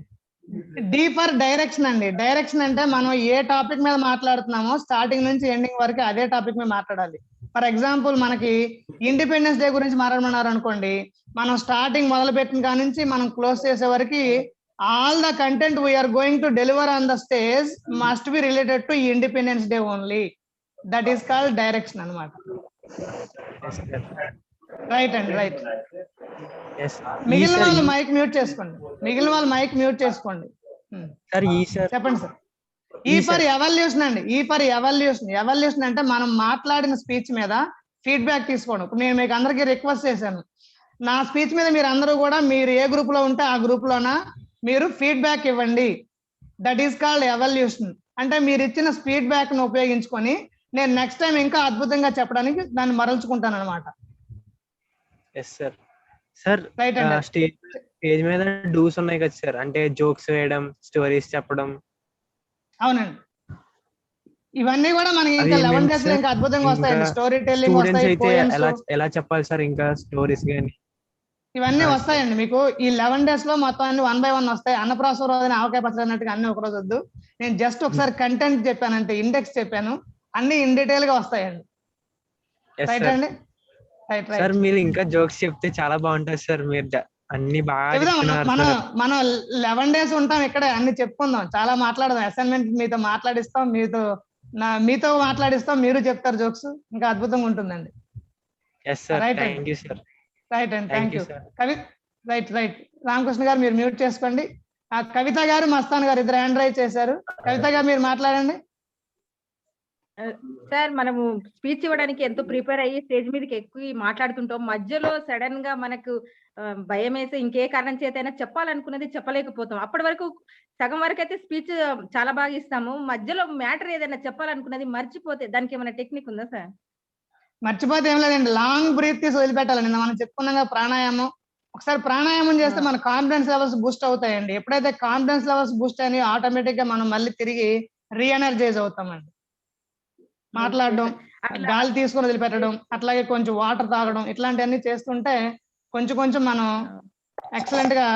డి ఫర్ డైరెక్షన్ అండి. డైరెక్షన్ అంటే మనం ఏ టాపిక్ మీద మాట్లాడుతున్నామో స్టార్టింగ్ నుంచి ఎండింగ్ వరకు అదే టాపిక్ మీద మాట్లాడాలి. ఫర్ ఎగ్జాంపుల్ మనకి ఇండిపెండెన్స్ డే గురించి మాట్లాడమన్నారు అనుకోండి, మనం స్టార్టింగ్ మొదలు పెట్టిన కాడి నుంచి మనం క్లోజ్ చేసే వరకు all the content we are going to deliver on the stage must be related to independence day only. That is called direction అన్నమాట. రైట్ అండి, రైట్. మిగిలిన వాళ్ళు మైక్ మ్యూట్ చేసుకోండి, సార్ ఈ సార్ చెప్పండి సార్. ఈ ఫర్ ఎవల్యూషన్ అండి, E for evolution అంటే మనం మాట్లాడిన స్పీచ్ మీద ఫీడ్బ్యాక్ తీసుకోండి. ఇప్పుడు నేను మీకు అందరికీ రిక్వెస్ట్ చేశాను, నా స్పీచ్ మీద మీరు అందరూ కూడా మీరు ఏ గ్రూప్ లో ఉంటే ఆ గ్రూప్ లోన మీరు ఫీడ్బ్యాక్ ఇవ్వండి. That is called evolution. అంటే మీరు ఇచ్చిన ఫీడ్బ్యాక్ ను ఉపయోగించుకొని నేను నెక్స్ట్ టైం ఇంకా అద్భుతంగా చెప్పడానికి దాన్ని మరల్చుకుంటాను అనమాట. Yes sir. సార్ రైట్ అండి. స్టేజ్ మీద డూస్ ఉన్నాయి కదా సార్, అంటే జోక్స్ వేయడం, స్టోరీస్ చెప్పడం. అవునండి, ఇవన్నీ కూడా మనకి ఇంకా 11 days లో ఇంకా అద్భుతంగా వస్తాయండి. స్టోరీ టెల్లింగ్ స్టూడెంట్స్ వస్తాయి, అయితే poems. ఎలా చెప్పాలి సార్ ఇంకా స్టోరీస్ గానీ? ఇవన్నీ వస్తాయండి మీకు ఈ 11 days లో. మొత్తం అన్ని 1 by 1 వస్తాయి. అన్నప్రాసం రోజున ఆవకాయ పచ్చడి అన్నట్టుగా అన్ని ఒక రోజు వద్దు. నేను జస్ట్ ఒకసారి కంటెంట్ చెప్పాను అంటే, ఇండెక్స్ చెప్పాను, అన్ని ఇన్ డీటెయిల్ గా వస్తాయండి. రైట్ అండి, రైట్ రైట్. సార్ మీరు ఇంకా జోక్స్ చెప్తే చాలా బాగుంటుంది సార్, మీరు అన్ని బాగా మనం 11 days ఉంటాం ఇక్కడే, అన్ని చెప్పుకుందాం, చాలా మాట్లాడదాం. అసైన్మెంట్ మీతో మాట్లాడిస్తాం, మీతో మాట్లాడిస్తాం, మీరు చెప్తారు జోక్స్, ఇంకా అద్భుతంగా ఉంటుందండి. రైట్ అండి, థ్యాంక్ యూ. రైట్. రామకృష్ణ గారు మీరు మ్యూట్ చేసుకోండి. కవిత గారు, మస్తాన్ గారు ఇద్దరు హ్యాండ్ రైజ్ చేశారు. కవిత గారు మీరు మాట్లాడండి. సార్ మనము స్పీచ్ ఇవ్వడానికి ఎంతో ప్రిపేర్ అయ్యి స్టేజ్ మీదకి ఎక్కువ మాట్లాడుతుంటాం, మధ్యలో సడన్ గా మనకు భయం వేసి ఇంకే కారణం చేతైనా చెప్పాలనుకున్నది చెప్పలేకపోతాం. అప్పటి వరకు సగం వరకు అయితే స్పీచ్ చాలా బాగా ఇస్తాము, మధ్యలో మ్యాటర్ ఏదైనా చెప్పాలనుకున్నది మర్చిపోతే దానికి ఏమైనా టెక్నిక్ ఉందా సార్? మర్చిపోతే ఏం లేదండి, లాంగ్ బ్రీత్ తీసి వదిలిపెట్టాలండి. మనం చెప్పుకున్నాగా ప్రాణాయామం. ఒకసారి ప్రాణాయామం చేస్తే మన కాన్ఫిడెన్స్ లెవెల్స్ బూస్ట్ అవుతాయండి. ఎప్పుడైతే కాన్ఫిడెన్స్ లెవెల్స్ బూస్ట్ అని ఆటోమేటిక్ గా మనం మళ్ళీ తిరిగి రీఎనర్జైజ్ అవుతామండి. మాట్లాడడం, గాలి తీసుకొని వదిలిపెట్టడం, అట్లాగే కొంచెం వాటర్ తాగడం, ఇట్లాంటివన్నీ చేస్తుంటే కొంచెం మనం ఎక్సలెంట్ గా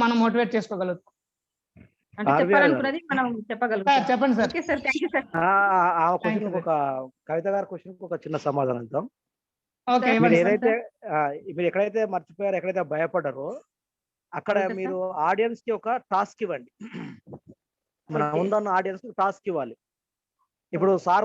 మనం మోటివేట్ చేసుకోగలుగుతాం. అంటే చెప్పాలనుకున్నది మనం చెప్పగలుగుతాం. చెప్పండి sir. Okay sir, thank you sir. ఆ క్వశ్చన్ ఒక కవిత గారి క్వశ్చన్ ఒక చిన్న సమాధానం ఇద్దాం. ఓకే, మీరు ఎక్కడైతే మర్చిపోయారో, ఎక్కడైతే భయపడ్డారో అక్కడ మీరు ఆడియన్స్ కి ఒక టాస్క్ ఇవ్వండి. మన ఉందన్న ఆడియన్స్ కి టాస్క్ ఇవ్వాలి. ఇప్పుడు సార్